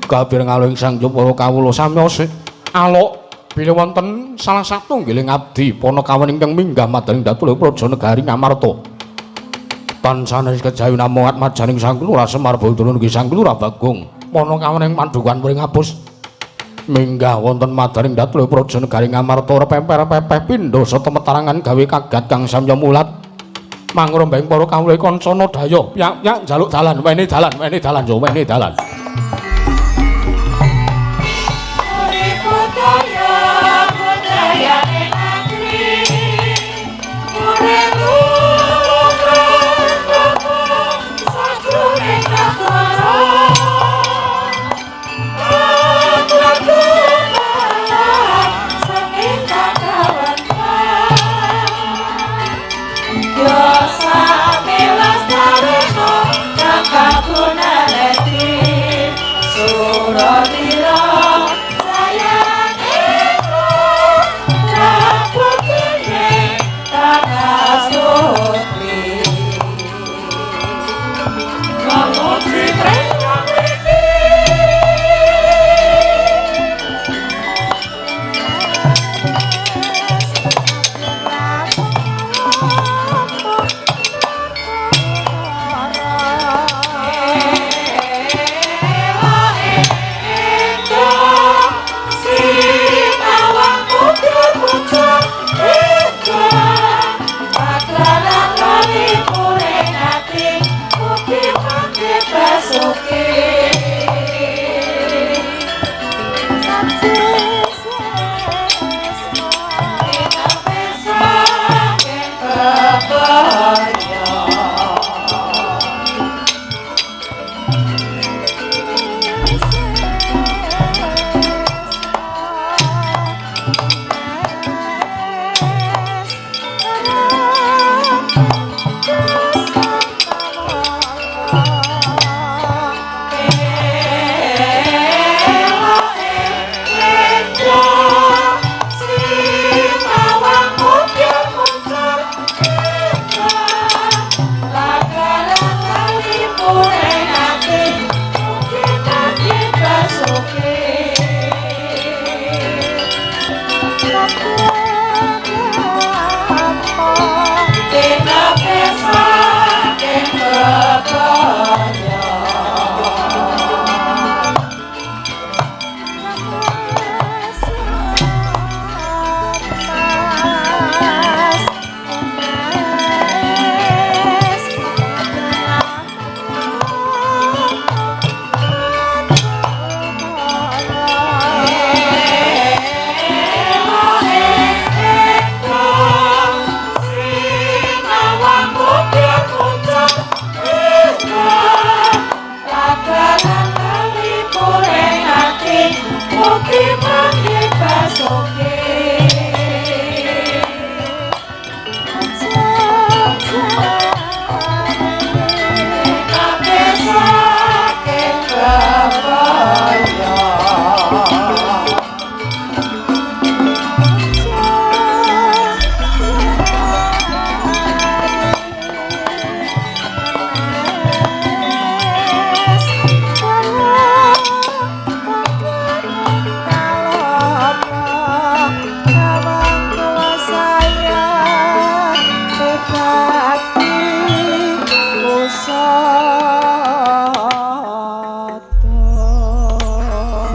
kabir ngaluing sang Jopara kawula samyose alok bila wonten salah satunggiling abdi Panakawan ingkang minggah madaning datuling praja negari Ngamarta tansanes kejawi namongat majaning Sang Lurah Semar Baudara nggih Sang Lurah Bagong Panakawan ing Pandukan muring ngapus minggah wonten madaning Datul Praja Negari Ngamarta pemper-pepeh pindha sata metarangan gawe kagat kang samya mulat mangrembeng para kawula kancana daya yak njaluk dalan wene dalan yo wene dalan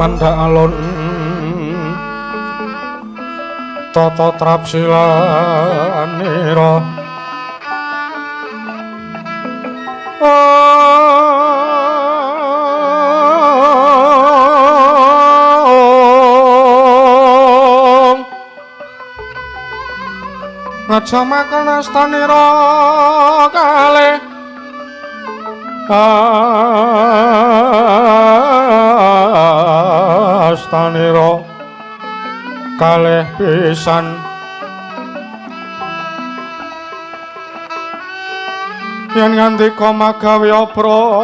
Mandha alun tata trapsilanira ngajamaken astanira kalih astanira kalih pisan yen ngandika magawe pranda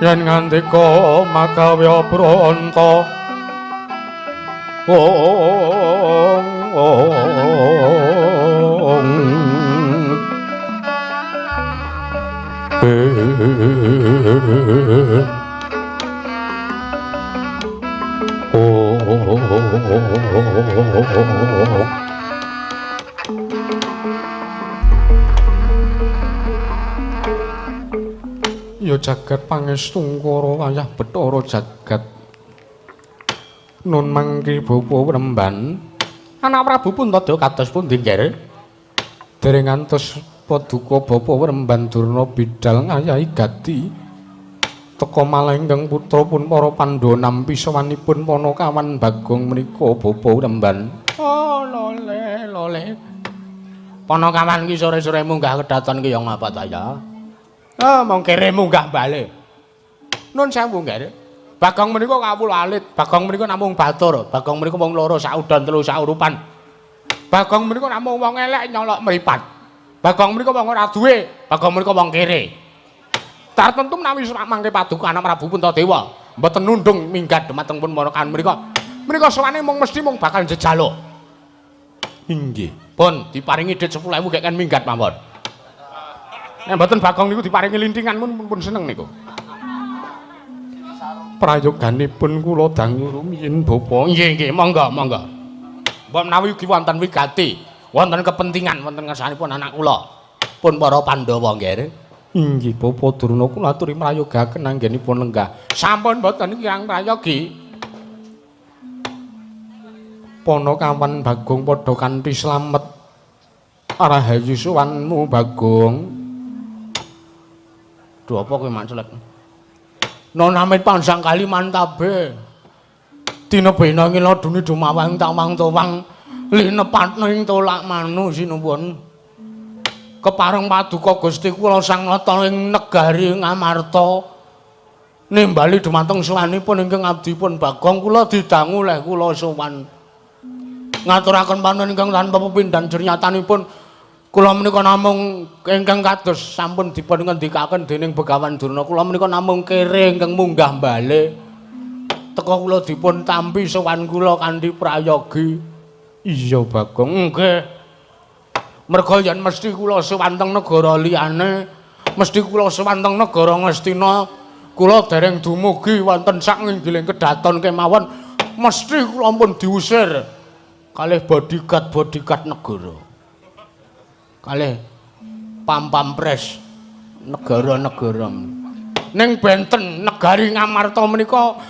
yen ngandika magawe pranta Ya jagat pangestungkara wayah Bathara jagat nun mangke bapa Remban anak Prabu Puntada kados pundi nggih dereng ngantos paduka bapa Remban Durna bidal ngayahi gati teka malenggeng putra pun para Pandhawa nampi sawanipun Panakawan Bagong menika bapa Remban oh lole Panakawan ki sore-sore munggah kedaton ki ya ngapa ta ya mong kere munggah bali. Nun sewu nggih. Bagong menika kawula alit, Bagong menika namung batur, Bagong menika wong loro saudon telu saurupan. Bagong menika namung wong elek nyolok mripat. Bagong menika wong ora duwe, Bagong menika wong kere. Tartentu menawi mangke paduka anak Prabu Puntadewa, mboten nundung minggat dhumateng pun Panakawan menika. Menika sowane mung mesti mung bakal jejalo. Inggih. Pun diparingi dit 10.000 gek kan minggat mawon. Nek mboten Bagong niku diparingi lintingan pun seneng niku. Prayoganipun kula dangu rumiyin Bapa. Nggih, monggo. Mbok menawi ugi wonten wigati, wonten kepentingan wonten ngersanipun anak kula. Pun para Pandhawa nggih. Inggih, Bapa Durna kula aturi mrayogaken anggenipun lenggah. Sampun mboten kirang prayogi. Panakawan Bagong padha kanthi slamet. Rahayu suwanmu Bagong. Duh apa kowe mancelek? Nona amit pansang kali mantabe. Dina bena ngila duni dumawang tawang towang linepatna ing tolak manu sinuwun. Kepareng paduka Gusti kula sang nata ing negari Ngamarta. Nimbali dumateng suwanipun ingkang abdipun Bagong kula didangu leh kula sowan. Ngaturaken panuwun ingkang tanpa pepindhan jernyatanipun kula menika namung ingkang kados sampun dipun ngendikaken dening Begawan Durna kula menika namung kere ingkang munggah bale teka kula dipun tampi sowan kula kanthi prayogi iya Bagong nggih merga yen mesti kula sowan teng negara liyane mesti kula sowan teng negara Ngastina kula dereng dumugi wonten sak nginggiling kedaton kemawon mesti kula pun diusir kalih bodyguard negara kalih pampres negara-negara ning benten negari Ngamarta menika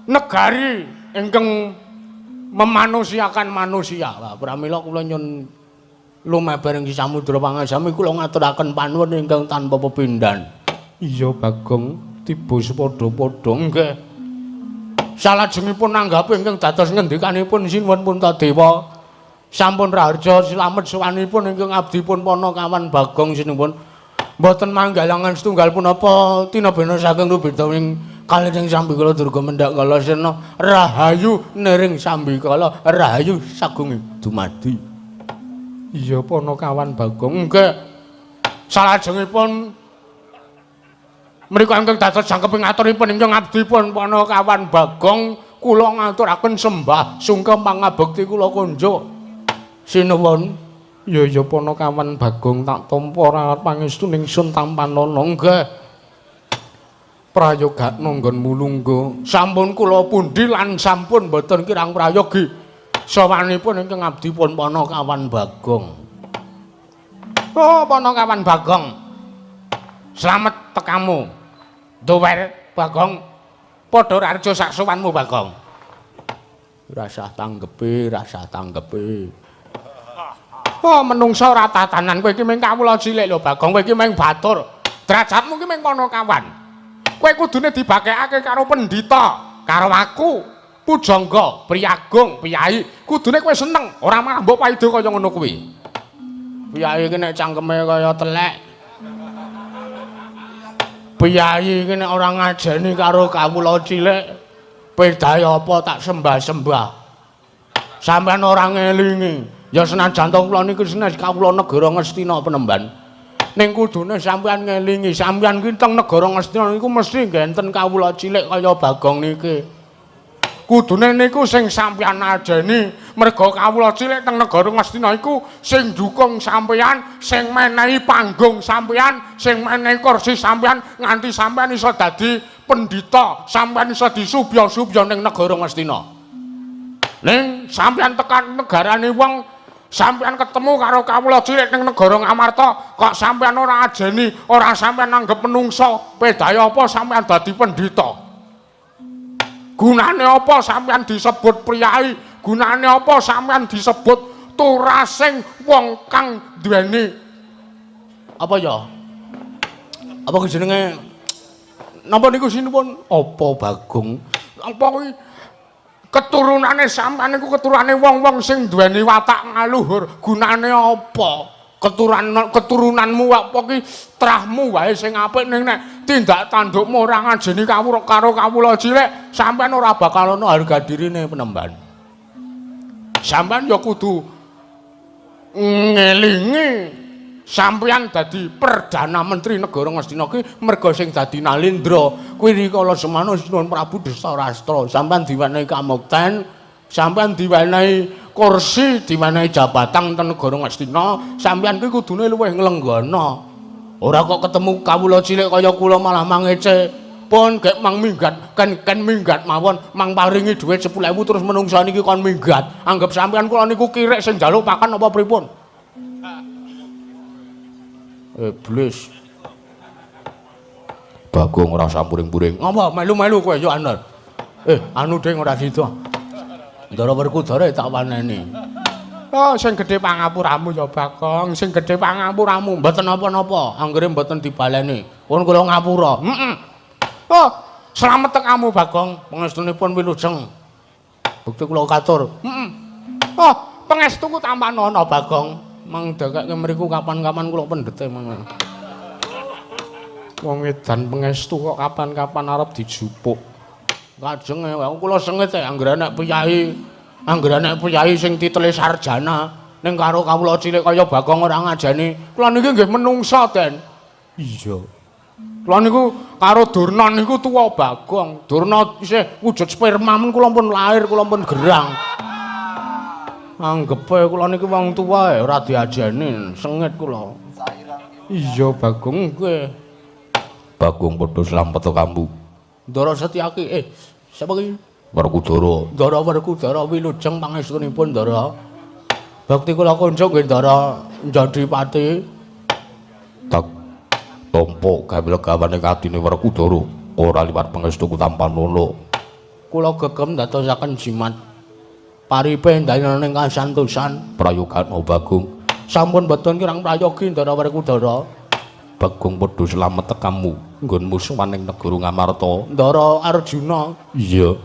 negari ingkang memanusiakan manusia. Wah, pramila kula nyun lumebar ing samudra pangasami kula ngaturaken panuwun ingkang tanpa pepindhan. Iya Bagong tiba sepadha-padha nggih. Salajengipun nanggapi ingkang dados ngendikanipun Sinuwun Puntadewa sampun raharja slamet suwanipun ingkang abdipun Panakawan Bagong sinuwun mboten manggalangan setunggal punapa tinabena saking rubedawing kalih Sambikala Durga Mendak Kala Sena rahayu nering Sambikala rahayu sagung dumadi. Iya Panakawan Bagong nggih salajengipun menika ingkang dados jangkeping aturipun ingkang abdipun Panakawan Bagong kula ngaturaken sembah sungkem pangabekti kula kunjuk sinuwun ya Panakawan Bagong tak tampa rawat pangestu ningsun tampanana nggih prayogakna nggonmu lungguh sampun kula pundi lan sampun boten kirang prayogi sawanipun ingkang abdipun Panakawan Bagong. Oh Panakawan Bagong slamet tekamu duwer Bagong padha raharja sak sowanmu Bagong. Rasah tanggepi oh menungsa ora tatanan kowe iki mung kawula cilik lho Bagong kowe iki mung batur derajatmu iki mung Panakawan kowe kudune dibakekake karo pendhita karo aku pujangga priyagung piyai kudune kowe seneng ora malah mbok paido kaya ngono kuwi piyai iki nek cangkeme kaya telek piyai iki nek ora ngajeni karo kawula cilik pedhae apa tak sembah-sembah sampean ora ngelingi ya senajan to kula niku senes kawula negara Ngastina Penemban ning kudune sampean ngelingi sampean ki teng negara Ngastina niku mesti ngenten kawula cilik kaya Bagong niki kudune niku sing sampean ajeni merga kawula cilik teng negara Ngastina iku sing dukung sampean sing menehi panggung sampean sing menehi kursi sampean nganti sampean iso dadi pendhita sampean iso disubya-subya ning negara Ngastina. Ning sampeyan tekan negarane wong, sampeyan ketemu karo kawula cilik ning negara Ngamarta, kok sampeyan ora ajeni, ora sampeyan nanggep menungso, pedaya apa sampeyan dadi pendhita? Gunane apa sampeyan disebut priyayi? Gunane apa sampeyan disebut turasing wong kang duweni apa ya? Apa jenenge? Napa niku sinipun? Apa Bagong? Apa kuwi keturunane sampeyan niku keturunane wong-wong sing duweni watak ngaluhur. Gunane apa? Keturunanmu apa ki trahmu wae sing apik ning nek tindak tandukmu ora ngajeni karo kawula cilik, sampeyan ora bakal ana harga dirine penemban. Sampeyan ya kudu ngelingi sampeyan dadi Perdana Menteri negara Ngastina ki merga sing dadi Nalendra kuwi rikala semana Sinuwun Prabu Dasarastra. Sampeyan diwenehi kamukten, sampeyan diwenehi kursi, diwenehi jabatan ten negara Ngastina, sampeyan kuwi kudune luwih nglenggana. Ora kok ketemu kawula cilik kaya kula malah mangece. Pun gek mang minggat, ken minggat mawon, mang paringi dhuwit 10.000 terus menungsa niki kon minggat. Anggap sampeyan kula niku kirik sing njaluk pakan apa pripun? Iblis. Bagong ora usah puring-puring. Apa melu-melu kowe yo aner. Anu ding ora sida. Ndara Werkudara tak paneni. Oh, sing gedhe pangapuramu ya Bagong, sing gedhe pangapuramu mboten napa-napa, anggere mboten dibaleni. Pun kula ngapura. Oh, slamet tekamu Bagong, pangestunipun wilujeng. Bukti kula katur. Oh, pangestuku tampan ana Bagong. Mang dekake mriku kapan-kapan kula pendhete mangga. Wong edan pangestu kok kapan-kapan arep dijupuk. Kajenge kula sengit anggere nek piyayi sing titele sarjana ning karo kawula cilik kaya Bagong ora ngajeni. Kula niki nggih menungsa, Den. Iya. Kula niku karo Durna niku tuwa Bagong. Durna isih wujud sperma men kula pun lahir, kula pun gerang. Anggepe kula niki wong tuwa ora diajeni, sengit kula. Iya Bagong kowe. Bagong padha slamet kambu. Ndara Setyaki, sapa ki? Werkudara. Ndara Werkudara wilujeng pangestunipun Ndara. Bakti kula kunjuk nggih Ndara njadi pati. Tak tampa gawe-gawane katine Werkudara ora liwat pangestuku tampan nono. Kula gegem ndadosaken jimat paripe ndayoning kasantosan prayogan Bagong. sampun boten kirang prayogi Ndara Werkudara. Bagong padha slamet tekamu nggonmu suwaning negara Ngamarta. Ndara Arjuna. Iya.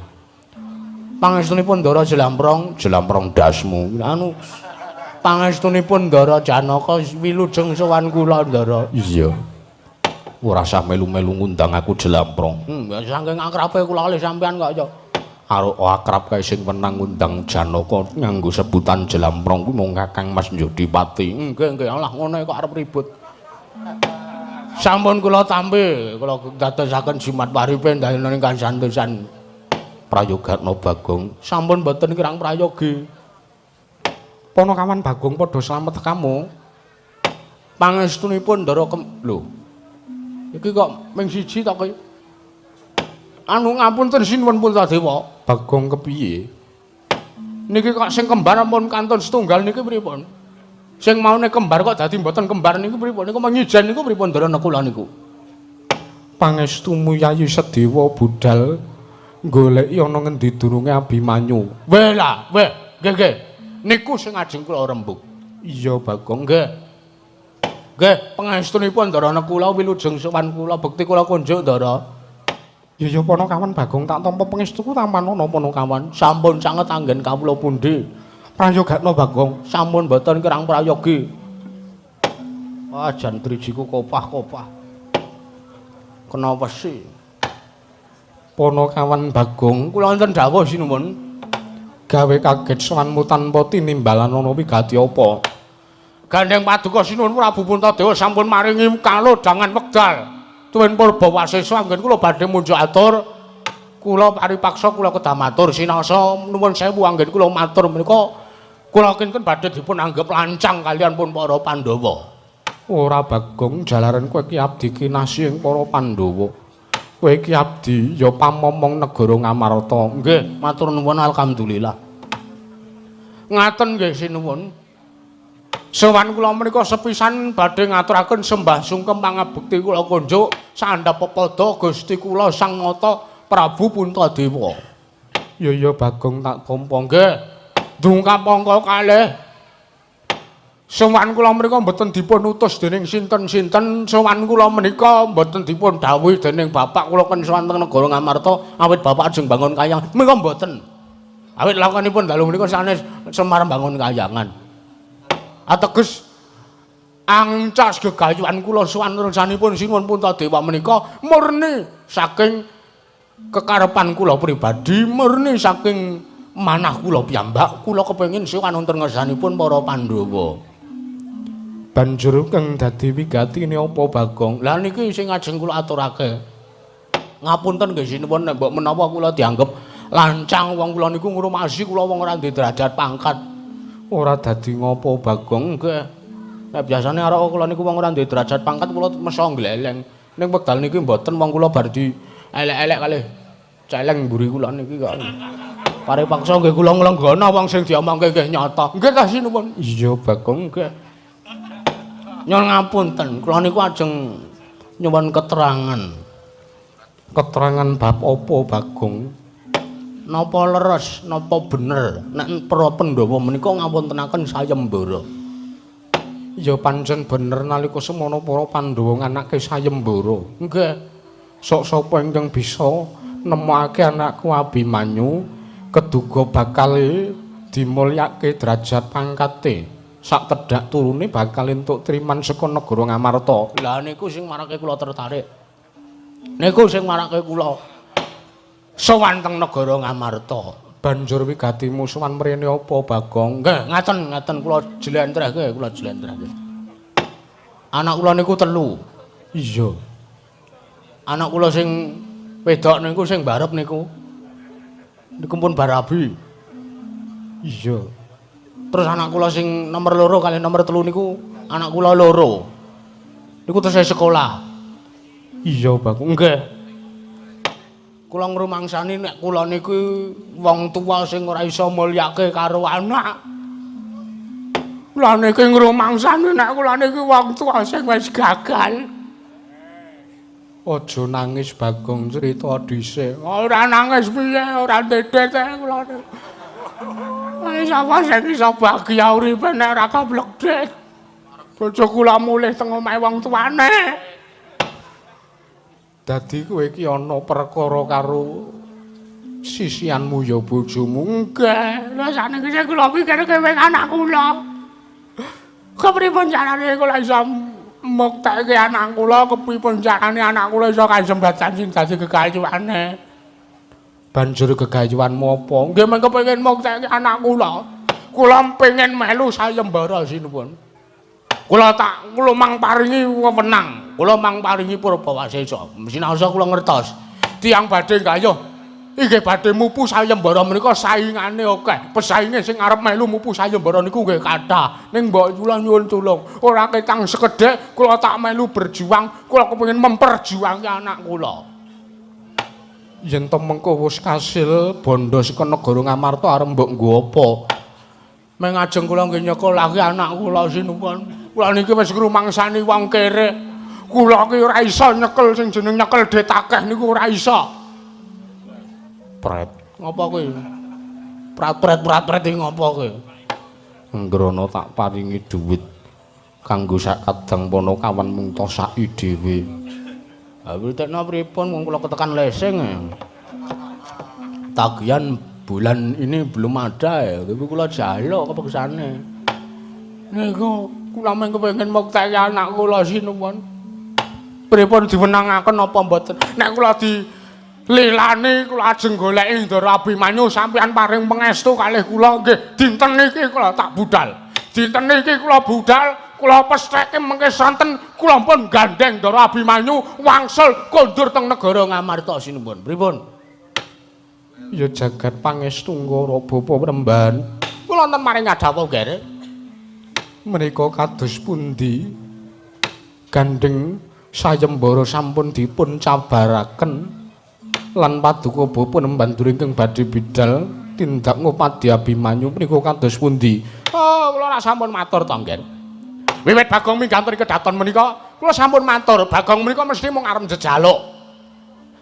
Pangestunipun Ndara Jelamprong dasmu. Anu pangestunipun Ndara Janaka wilujeng sowan kula Ndara. Iya. Ora usah melu-melu ngundang aku Jelamprong. Saking akrabe kula kalih sampean kok ya. Karo akrab kae sing menang ngundang Janaka nganggo sebutan Jelamprong kuwi mung Kakang Mas Njodipati. Nggih, alah ngono kok arep ribut. Sampun kula tampi, kula dadosaken jimat paripe ndayoning kasantosan. Prayogatna Bagong. Sampun boten kirang prayogi. Ponokawan Bagong padha slamet kamu. Pangestunipun Ndara lho. Iki kok ming siji ta kowe? Anu ngapunten sinuwun Puntadewa. Bagong kepiye? Niki kok sing kembar ampun kantun setunggal niki pripun? Sing maune kembar kok dadi mboten kembar niku pripun? Niku mengijen niku pripun Ndara kula niku? Pangestumu Yayi Sedewa budal goleki ana ngendi durunge Abimanyu. Weh lah, nggih. Niku sing ajeng kula rembug. Iya Bagong, nggih. Nggih, pangestunipun Ndara kula wilujeng sowan kula bekti kula kunjuk Ndara. Ya Ponokawan Bagong tak tampa pangestuku tampan ana Ponokawan. Sampun sanget anggen kawula pundi. Prayogatna Bagong, sampun boten kirang prayogi. Wah, jan drijiku kopah-kopah. Kenapa sih? Ponokawan Bagong, kula wonten dawuh sinuwun. Gawe kaget sowanmu tanpa tinimbalan ana wigati apa? Gandeng paduka sinuwun Prabu Puntadewa sampun maringi kalodhangan wekdal. Tuwin purba wasesa anggen kula badhe munjuk atur. Kula paripaksa kula kedah matur sinasa nuwun sewu anggen kula matur menika kula kinten badhe dipun anggep lancang kalian pun para Pandhawa. Ora Bagong, jalaran kowe ki abdi kinasih ing para Pandhawa. Kowe ki abdi ya pamomong negara Ngamarta. Nggih, matur nuwun alhamdulillah. Ngaten nggih sinuwun. Sowan kula menika sepisan badhe ngaturaken sembah sungkem pangabekti kula kunjuk sandhap pepada Gusti kula Sang Nata Prabu Puntadewa. Ya Bagong tak tampa nggih. Dungkap angka kalih. Sowan kula menika mboten dipun utus dening sinten-sinten, sowan kula menika mboten dipun dhawuhi dening bapak kula kan sowan teng negara Ngamarta awit bapak ajeng bangun kayang. Menika mboten. Awit lakonipun dalu menika sanes Semar bangun kayangan. Ateges angcas gegayuhan kula sowan resanipun Sinuwun Puntadewa menika murni saking kekarepan kula pribadi, murni saking manah kula piyambak, kula kepengin sowan wonten ngersanipun para Pandhawa. Banjur kang dadi wigatine apa Bagong? Lah niki sing ajeng kula aturake. Ngapunten nggih Sinuwun nek mbok menawa kula dianggep lancang wong kula niku ngurmasi kula wong ora ndek derajat pangkat. Ora dadi ngopo Bagong nggih. Nek biasane arek kula niku wong ora ndek derajat pangkat kula meso gleleng. Ning wekdal niki mboten wong kula bar di elek-elek kalih celeng mburi kula niki kok. Pare paksa nggih kula nglenggana wong sing diomongke nggih nyata. Nggih Ta Sinuwun. Iya Bagong nggih. Nyuwun ngapunten, kula niku ajeng nyuwun keterangan. Keterangan bab apa Bagong? Napa leres, napa bener nek para Pandhawa menika ngawontenaken sayembara. Ya pancen bener nalika semono para Pandhawa nganake sayembara. Nggih. Sok sapa ingkang bisa nemokake anakku Abimanyu keduga bakal dimulyake derajat pangkate. Sak tedhak turune bakal entuk triman saka negara Ngamarta. Lah niku sing marake kula tertarik. Niku sing marake kula sowan teng negara Ngamarta. Banjur wigatimu sowan mrene apa Bagong? Nggih, ngaten kula jlentrehke, kula jlentrehke. Anak kula niku 3. Iya. Anak kula sing wedok niku sing barep niku. Niku pun barabi. Iya. Terus anak kula sing nomor 2 kali nomor 3 niku anak kula 2. Niku tesih sekolah. Iya, Bagong. Nggih. Kula ngrumangsani nek kula niku wong tuwa sing ora iso mulyake karo anak. Kula niki ngrumangsani nek kula niki wong tuwa sing wis gagal. Aja nangis Bagong, crita dhisik. Ora nangis piye, ora ndedet kula niku. Sapa sing iso bahagia uripe nek ora kablegdet. Bojo kula mulih teng omahe wong tuane. Dadi kowe iki ana perkara karo sisianmu ya bojomu. Nggih, lha saniki sing kula pikir kowe anak kula. Kepripun carane kula iso muktekke anak kula, kepripun carane anak kula iso kasembatan sing dadi gegayuhane. Banjur gegayuhanmu apa? Nggih mengko pengin muktekke anak kula. Kula pengin melu sayembara Sinuwun. Kula mang paringi wewenang. Kula mang paringi Purbawasesa. Sinaosa kula ngertos. Tiyang badhe gayuh inggih badhe mupu sayembara menika saingane akeh. Pesainge sing arep melu mupu sayembara niku nggih kathah. Ning mbok kula nyuwun tulung, ora ketang sekedhik kula tak melu berjuang, kula kepengin memperjuangke anak kula. Yen to mengko wis kasil bondo saka negara Ngamarta arep mbok nggo apa? Meng ajeng kula nggih nyekolake anak kula Sinuwun. Kula niki wis ngrumangsani wong kere. Kula ki ora iso nyekel sing jeneng nyekel det akeh niku ora iso. Pret, ngapa kowe? Prat-pret iki ngapa kowe? Ngrono tak paringi dhuwit kanggo sak kadang ponokawan mung to saki dhewe. Ha witekno pripun wong kula ketekan lesing. Tagihan bulan ini belum ada ya, tapi kula jaluk kepeksane. Niku kula mung kepengin muktekke anak kula Sinuwun. Pripun diwenangaken apa mboten? Nek kula dililani kula ajeng goleki Ndara Abimanyu sampeyan paring pangestu kalih kula nggih dinten niki kula tak budal. Dinten niki kula budal, kula pestheke mengke santen kula pun gandeng Ndara Abimanyu wangsul kondur teng negara Ngamarta Sinuwun. Pripun? Ya jagat pangestu Nggara Bapa Rembahan. Kula wonten maring ngadhawuh nggih. Menika kados pundi? Gandeng sayembara sampun dipun cabaraken lan paduka bapa nembandur ingkang badhe bidal tindak ngupadi Abimanyu menika kados pundi? Oh, kula rak sampun matur to, Nggen. Wiwit Bagong mingganten kedaton menika, kula sampun matur, Bagong menika mesti mung arep njejaluk.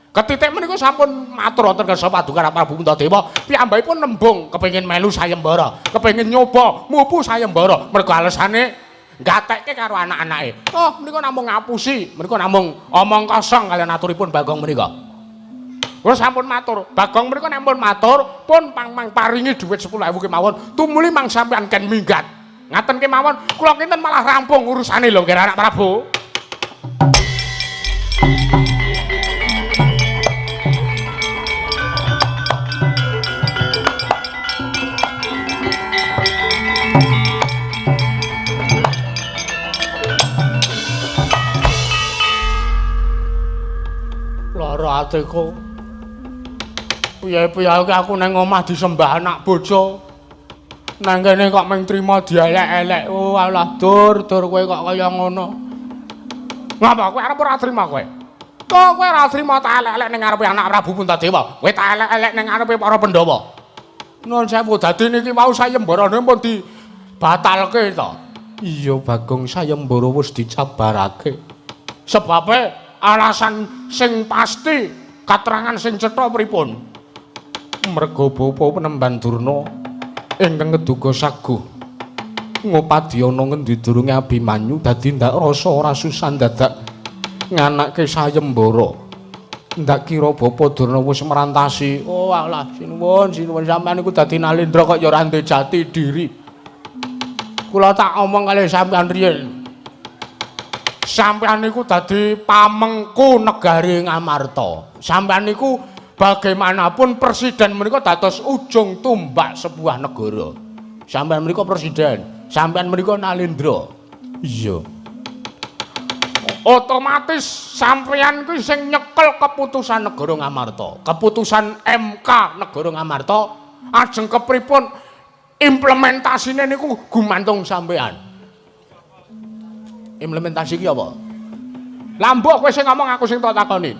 Ketitik menika sampun matur wonten kersa paduka Prabu Puntadewa, piyambakipun nembung kepengin melu sayembara, kepengin nyoba mupu sayembara, mergo alesane gatekke karo anak-anake. Oh, menika namung ngapusi, menika namung omong kosong kaliyan aturipun Bagong menika. Kula sampun matur, Bagong menika sampun matur, pun pangmang paringi dhuwit 10.000 kemawon, tumuli mang sampean ken minggat. Ngaten kemawon, kula kinten malah rampung urusane lho, nggih anak Prabu. Lara atiku. Piye-piye aku nang omah disembah anak bojo. Nang kene kok mung trima dielek-elek. Oh alah dur kowe kok kaya ngono. Ngapa kowe arep ora trima kowe? Kok kowe ora trima tak elek-elek ning ngarepe anak Prabu Puntadewa. Kowe tak elek-elek ning ngarepe para Pandhawa. Nuwun sewu dadi niki mau sayembarane pun dibatalke to. Iya Bagong sayembara wis dicabarake. Sebabe alasan sing pasti, katerangan sing cetha pripun? Merga bapa Penemban Durna ingkang keduga saguh ngupadi ana ngendi durunge Abimanyu dadi ndak rasa ora susah dadak nganake sayembara. Ndak kira bapa Durna wis merantasi. Oh alah sinuwun sampean niku dadi nalindra kok ya ora ndek jati diri. Kula tak omong kalih sampean riyen. Sampean niku dadi pamengku negari Ngamarta. Sampean niku bagaimanapun presiden menika dados ujung tumbak sebuah negara. Sampean menika presiden, sampean menika nalindra. Iya. Otomatis sampean kuwi sing nyekel keputusan negara Ngamarta. Keputusan MK negara Ngamarta ajeng kepripun implementasine niku gumantung sampean. Implementasi ki apa? Lah mbok kowe sing ngomong aku sing tak takoni.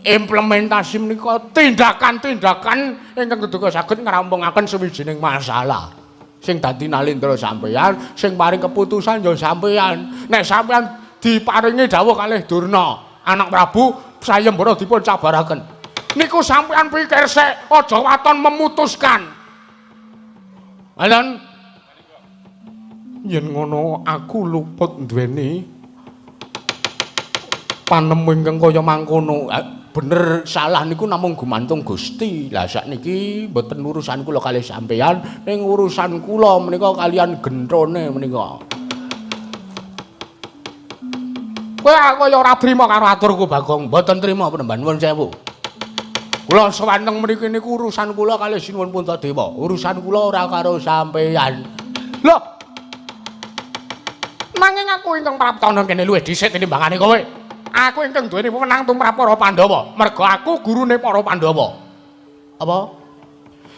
Implementasi menika tindakan-tindakan ingkang keduga saged ngrampungaken sawijining masalah. Sing dadi nalindra sampeyan, sing paring keputusan ya sampeyan. Nek sampeyan diparingi dawuh kalih Durna, anak Prabu sayembara dipun cabaraken. Niku sampeyan pikir sik, aja waton memutuskan. Alan yen ngono aku luput duweni panemu ingkang kaya mangkono. Bener salah niku namung gumantung Gusti. Lah sakniki mboten urusan kula kalih sampeyan, ning urusan kula menika kalian gentrone menika. Kowe kaya ora trima karo aturku Bagong, mboten trima Penemban nuwun sewu. Kula sewanteng mriki niku urusan kula kalih Sinuwun Puntadewa. Urusan kula ora karo sampeyan. Lho. Nanging aku ingkang praptana kene luwih dhisik tinimbangane kowe. Aku ingkang duweni wewenang tumrap para Pandhawa. Merga aku gurune para Pandhawa. Apa?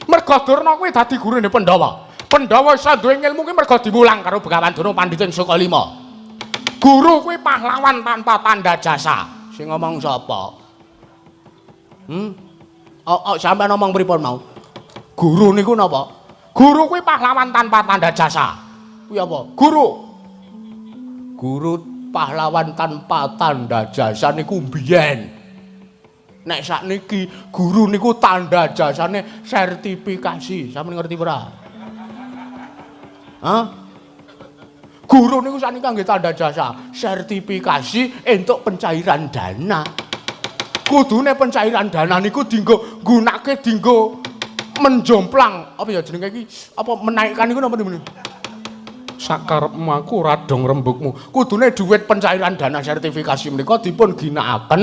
Merga Durna kuwi dadi gurune Pandhawa. Pandhawa isa duwe ilmu kuwi merga dimulang karo Begawan Durna Pandhita Sukalima. Guru kuwi pahlawan tanpa tanda jasa. Sing ngomong sapa? Sampeyan ngomong pripun mau? Guru niku napa? Guru kuwi pahlawan tanpa tanda jasa. Kuwi apa? Guru pahlawan tanpa tanda jasa niku mbiyen. Nek sakniki guru niku tanda jasane sertifikasi. Sampeyan ngerti ora? Hah? Guru niku sakniki kangge tanda jasa, sertifikasi entuk pencairan dana. Kudune pencairan dana niku dinggo gunake dinggo menjomplang apa ya jenenge iki apa menaikkan niku napa niku sakarepmu aku radong rembugmu kudune dhuwit pencairan dana sertifikasi menika dipun ginakaken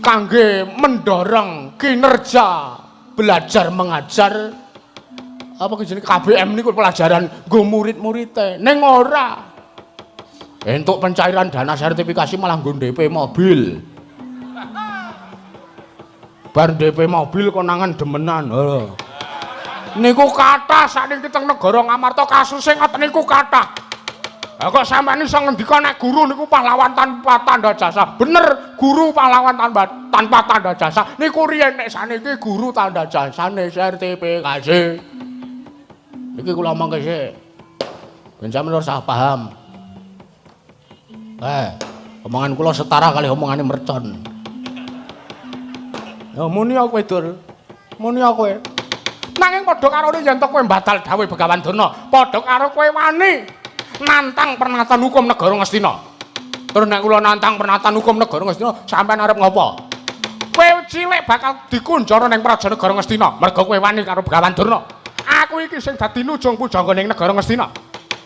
kangge mendorong kinerja belajar mengajar apa jenenge KBM niku pelajaran nggo murid-murite ning ora entuk pencairan dana sertifikasi malah nggo DP mobil. Bar DP mobil konangan demenan. Niku kathah sakniki teng negara Ngamarta kasuse ngoten niku kathah. Lah kok sampean iso ngendika nek guru niku pahlawan tanpa tanda jasa? Bener, guru pahlawan tanpa tanda jasa. Niku riyen nek saniki guru tanda jasane sertifikasi. Iki kula omongke sik. Ben sampeyan ora salah paham. Omongan kula setara kali omongane mercon. Ya muni aku Dur. Muni aku. Nanging padha karo yen to kowe batal dawuh Begawan Durna, padha karo kowe wani nantang pernatan hukum negara Ngastina. Terus nek kula nantang pernatan hukum negara Ngastina, sampean arep ngopo? Kowe cilik bakal dikunjara ning Praja Negara Ngastina, merga kowe wani karo Begawan Durna. Aku iki sing dadi nujung pujangga ning negara Ngastina.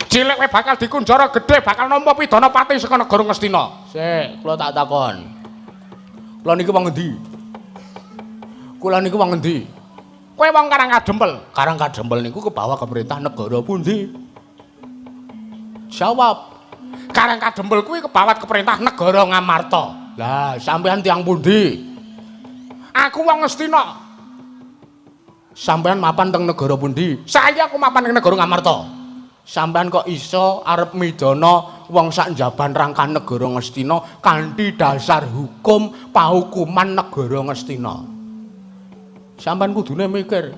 Cilik kowe bakal dikunjara, gedhe bakal nampa pidana pati saka negara Ngastina. Sik, kula tak takon. Kula niki wong endi? Kula niku wong endi? Kowe wong Karangkadempel. Karangkadempel niku kebawa ke perintah negara pundi? Jawab. Karangkadempel kuwi kebawat ke perintah negara Ngamarta. Lah, sampean tiyang pundi? Aku wong Ngastina. Sampean mapan teng negara pundi? Saya aku mapan teng negara Ngamarta. Sampean kok iso arep midana wong sak njaban rangka negara Ngastina kanthi dasar hukum pahukuman negara Ngastina. Sampeyan kudune mikir.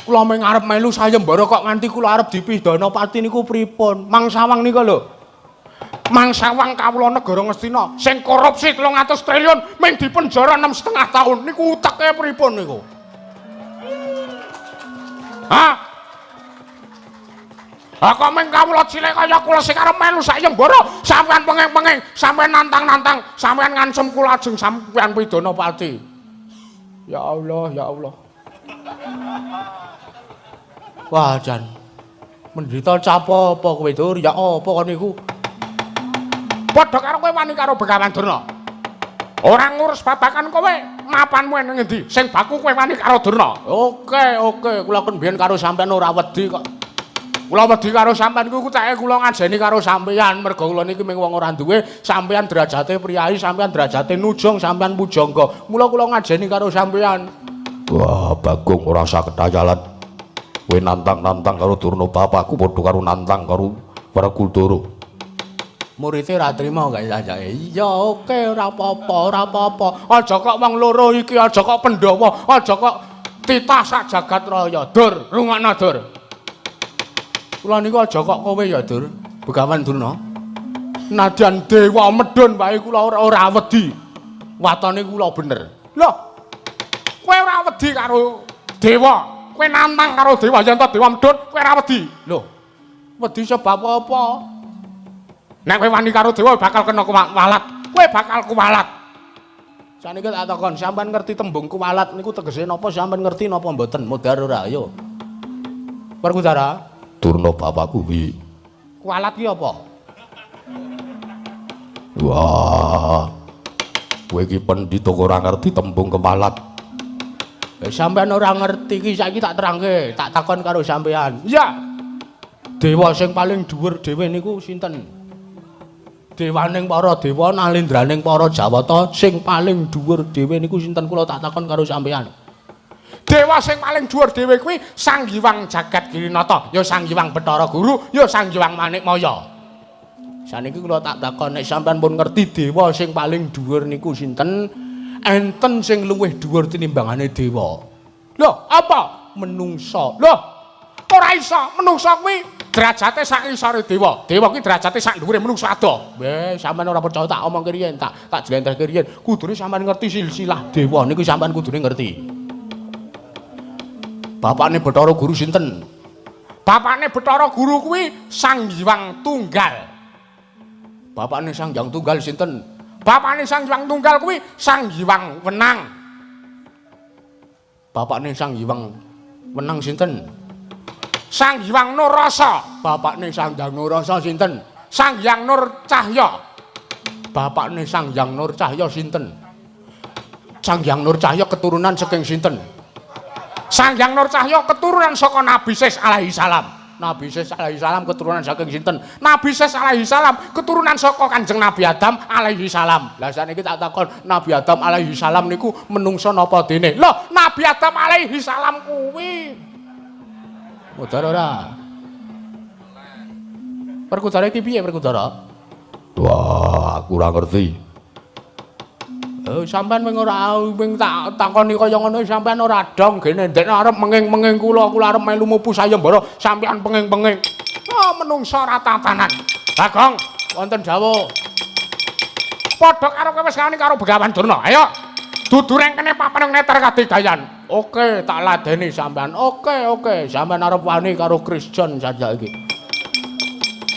Kula mung arep melu sayembara kok nganti kula arep dipidana pati niku pripun? Mangsawang nika lho. Mangsawang kawula negara Ngastina sing korupsi 300 triliun mung dipenjara 6,5 tahun. Niku uteke pripun niku? Hah? Kok mung kawula cilik kaya kula sing arep melu sayembara sampeyan pengeng-pengeng, sampeyan nantang-nantang, sampeyan ngancem kula ajeng sampeyan pidana pati. Ya Allah, ya Allah. Wah, jan. Menderita capo apa kowe Dur? Ya apa kon niku? Padha karo kowe wani karo Begawan Durna. Ora ngurus babakan kowe, mapanmu ning endi? Sing baku kowe wani karo Durna. Oke, kula kon biyen karo sampean ora wedi kok. Kula wedi karo sampean kuwi kutake kula ngajeni karo sampean merga kula niki mung wong ora duwe, sampean derajate priyayi, sampean derajate nujung, sampean pujangga. Mula kula ngajeni karo sampean. Wah, Bagong ora usah ketayalan. Kowe nantang-nantang karo Durna bapakku padha karo nantang karo Werkudara. Muridé ora trima gak sajake. Iya, oke, ora apa-apa, ora apa-apa. Aja kok wong loro iki, aja kok Pandhawa, aja kok titah sak jagat raya. Dur, rungokno Dur. Kula niku aja kok kowe ya, Dur. Begawan Durna. Nadyan dewa medhun wae kula ora wedi. Watone kula bener. Loh. Kowe ora wedi karo dewa. Kowe nantang karo dewa yen to dewa medhun, kowe ora wedi. Loh. Wedi sebab apa? Nek kowe wani karo dewa bakal kena kuwalat. Kowe bakal kuwalat. Saniki tak takon, sampean ngerti tembung kuwalat niku tegese napa? Sampean ngerti napa mboten? Modar ora? Ayo. Werkudara. Durna bapakku kuwi. Kuwalat ki apa? Wah. Kowe iki pendhita kok ora ngerti tembung kuwalat. Sampean ora ngerti iki saiki tak terangke, tak takon karo sampean. Iya. Dewa sing paling dhuwur dhewe niku sinten? Dewaning para dewa nalindraning para Jawata sing paling dhuwur dhewe niku sinten kula tak takon karo sampean. Dewa sing paling dhuwur dhewe kuwi Sang Hyang Jagat Girinata, ya Sang Hyang Bathara Guru, ya Sang Hyang Manikmaya. Saniki kula tak takon nek sampean pun ngerti dewa sing paling dhuwur niku sinten? Enten sing luwih dhuwur tinimbangane dewa. Lho, apa? Menungsa. Lho, ora iso, menungsa kuwi derajate sak isore dewa. Dewa kuwi derajate sak dhuwure menungsa adoh. Sampeyan ora percaya tak omongke riyen, tak jlentrehke riyen. Kudune sampeyan ngerti silsilah dewa niku sampeyan kudune ngerti. Bapakne Bathara Guru sinten? Bapakne Bathara Guru kuwi Sang Hyang Tunggal. Bapakne Sang Hyang Tunggal sinten? Bapakne Sang Hyang Tunggal kuwi Sang Hyang Wenang. Bapakne Sang Hyang Wenang sinten? Sang Hyang Nurrasa. Bapakne Sang Hyang Nurrasa sinten? Sang Hyang Nur Cahya. Bapakne Sang Hyang Nur Cahya sinten? Sang Hyang Nur Cahya keturunan saking sinten? Sang Hyang Nur Cahya keturunan saka Nabi Sis alaihi salam. Nabi Sis alaihi salam keturunan saking sinten? Nabi Sis alaihi salam keturunan saka Kanjeng Nabi Adam alaihi salam. Lah saniki tak takon, Nabi Adam alaihi salam niku menungsa napa dene? Loh, Nabi Adam alaihi salam kuwi. Modar ora? Perkudara iki piye Perkudara? Wah, aku ora ngerti. Sampeyan wing ora wing tak takoni kaya ngono sampeyan ora dong gene ndek arep menging-menging kula arep melu mupu sayembara sampeyan penging-penging. Menungsa ora tatanan. Bagong wonten dawuh. Padha karo kowe wis ngani karo Begawan Durna. Ayo. Dudu rengkene papan neter kadigayan. Oke, tak ladeni sampean. Oke. Sampean arep wani karo Krisjon sajak iki.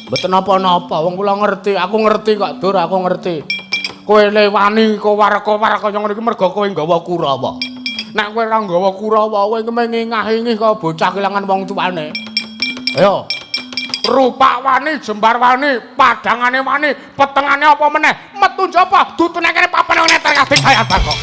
Mboten napa-napa, wong kula ngerti, aku ngerti kok, Dur, aku ngerti. Kowe lewani kowar-kowar kaya ngono iki mergo kowe nggawa Kurawa. Nek kowe ora nggawa Kurawa, kowe ngingah-ingih kaya bocah kelangan wong tuane. Ayo. Rupak wani, jembar wani, padangane wani, petengane apa meneh? Metu njaba, dutune kene papan neter kadigayan Bagong.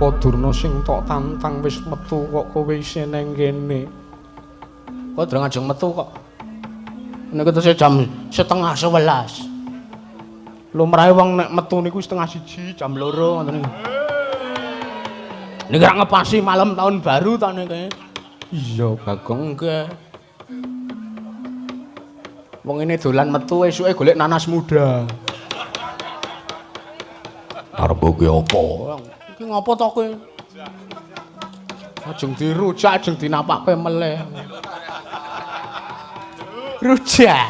Apa Durna sing tok tantang wis metu kok kowe isih nang kene. Kok durung ajeng metu kok. Niku tesih jam 10:30. Lumrahe wong nek metu niku 1:30 jam 2 ngoten niku. Niki ra ngepasi malam tahun baru ta niki. Iya, Bagong. Nggih. Wong ini dolan metu esuke golek nanas muda. Arep ki apa? Iki ngopo to kowe? Ajeng dirujak, ajeng dinapakke meleh. Rujak.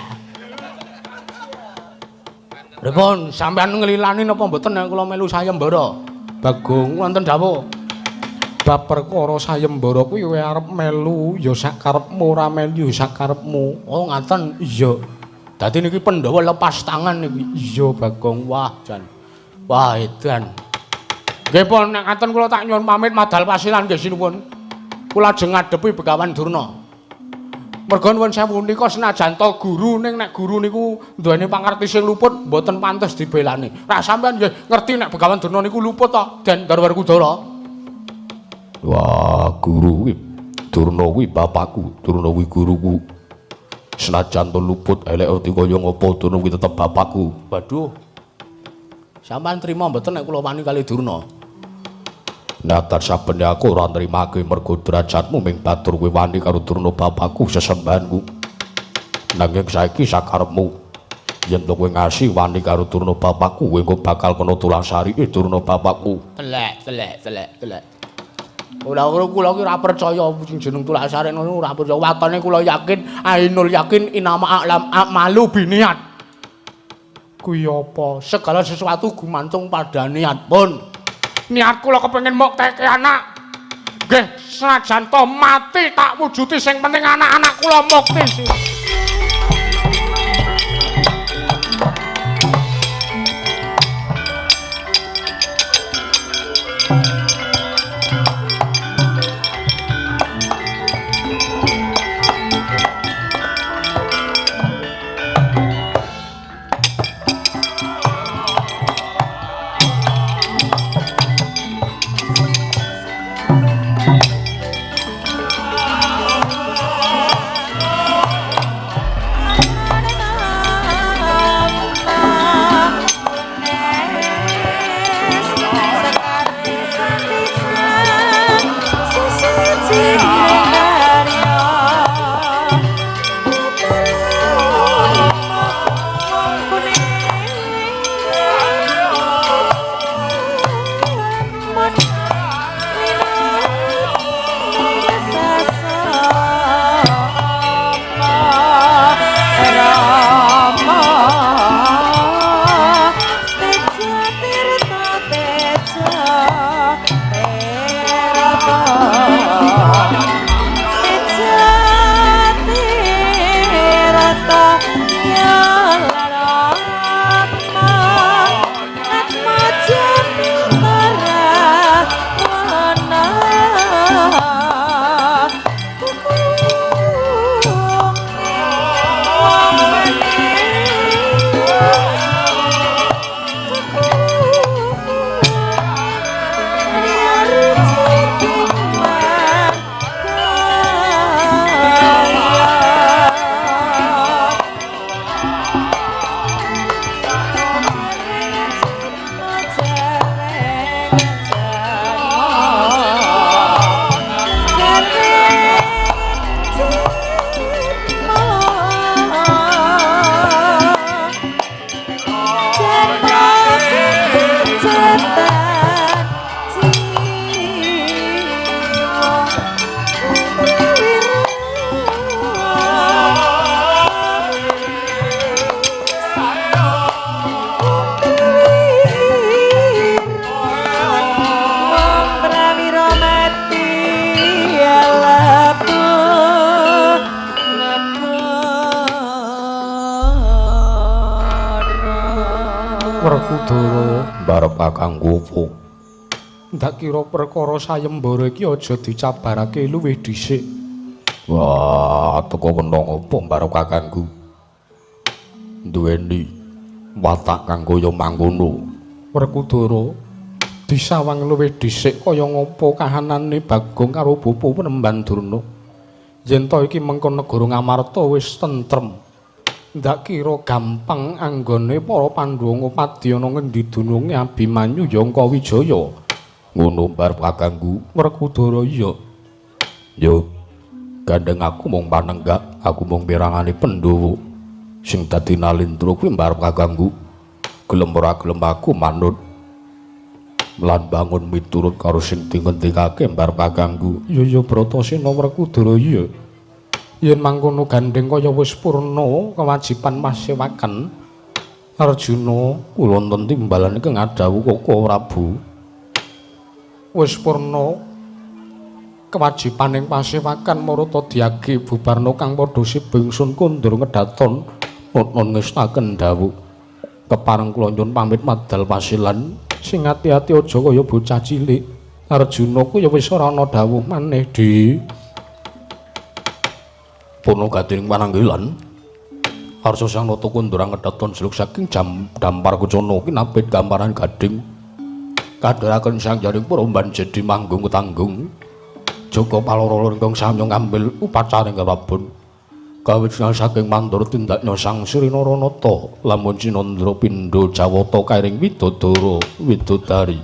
Pripun, sampean nglilani napa mboten nek kula melu sayembara? Bagong wonten dawuh. Bab perkara sayembara kuwi kowe arep melu ya sak karepmu, ora melu ya sak karepmu. Oh, ngaten. Iya. Dadi niki Pandhawa lepas tangan niki. Iya, Bagong. Wah, jan. Wah, edan. Nggih pun nek ngaten kula tak nyuwun pamit madal pasilan nggih sinuwun. Kula ajeng ngadepi Begawan Durna. Merga nuwun sewu nika senajan to guru ning nek guru niku duweni pangerti sing luput mboten pantes dibelani. Ra sampean nggih ngerti nek Begawan Durna niku luput to Den Darwar Kudara. Wah, guru kuwi Durna kuwi bapakku, Durna kuwi guruku. Senajan to luput elek ati kaya ngopo Durna kuwi tetep bapakku. Waduh. Sampeyan trima mboten nek kula wani kali Durna? Natar saben aku ora nrimake mergo derajatmu ming batur kowe wani karo Durna bapakku sesembahanku. Nanging saiki sakarepmu yen kowe ngasih wani karo Durna bapakku kowe engko bakal kena tulang sarike Durna bapakku. Telek. Kula ki ora percaya sing jeneng tulang sarik ngono ora percaya. Watone kula yakin, ainul yakin inama alam malu biniat. Kuwi apa? Segala sesuatu gumantung pada niat pun. Niat kula kepengin mokteke anak. Nggih, senajan to mati tak wujuti sing penting anak-anak kula mukti sih. Werkudara Mbarep kakangku apa? ndak kira perkara sayembara iki aja dicabarake luwih dhisik. Wah, teko kena apa mbarep kakangku? Duweni watak kang kaya mangkono. Werkudara disawang luwih dhisik kaya ngapa kahanane Bagong karo Bapa Penemban Durna. Yen ta iki mengko negara Ngamarta wis tentrem. Ndak kira gampang anggone para Pandhawa ngopadyana ngendi dununge Abimanyu Yangka Wijaya. Ngono mbarep kakangku. Werkudara iya. Yo, gandeng aku mung panenggak, aku mung pirangane Pandhawa. Sing dadi nalindra kuwi mbarep kakangku. Gelem ora gelem aku manut lan bangun miturut karo sing dingendikake mbarep kakangku. Ya Bratasena Werkudara iya. Yen mangkono gandeng kaya wis purna kewajiban masewaken Arjuna kula wonten timbalan ingkang adhawuh Koko Prabu. Wis purna kewajibaning pasewakan marata diage bubarna kang padha sibingsun kondur ngedaton nun ngestaken dawuh. Kepareng kula nyuwun pamit madal pasilan sing ati-ati aja kaya bocah cilik. Arjuna ku ya wis ora ana dawuh maneh, Di. Pono gadiring pananggilan Arsa Sang Nata Kundura ngedaton jeluk saking dampar kucana kinapit gamparan gading kadharaken sang jaring peromban jadi manggung tanggung Joko Paloro ingkang sami ngambil upacaring kelabun kawijinan saking mandur tindaknya Sang Srinaranata lamun Cinandra pindha Jawata kairing widodara widodari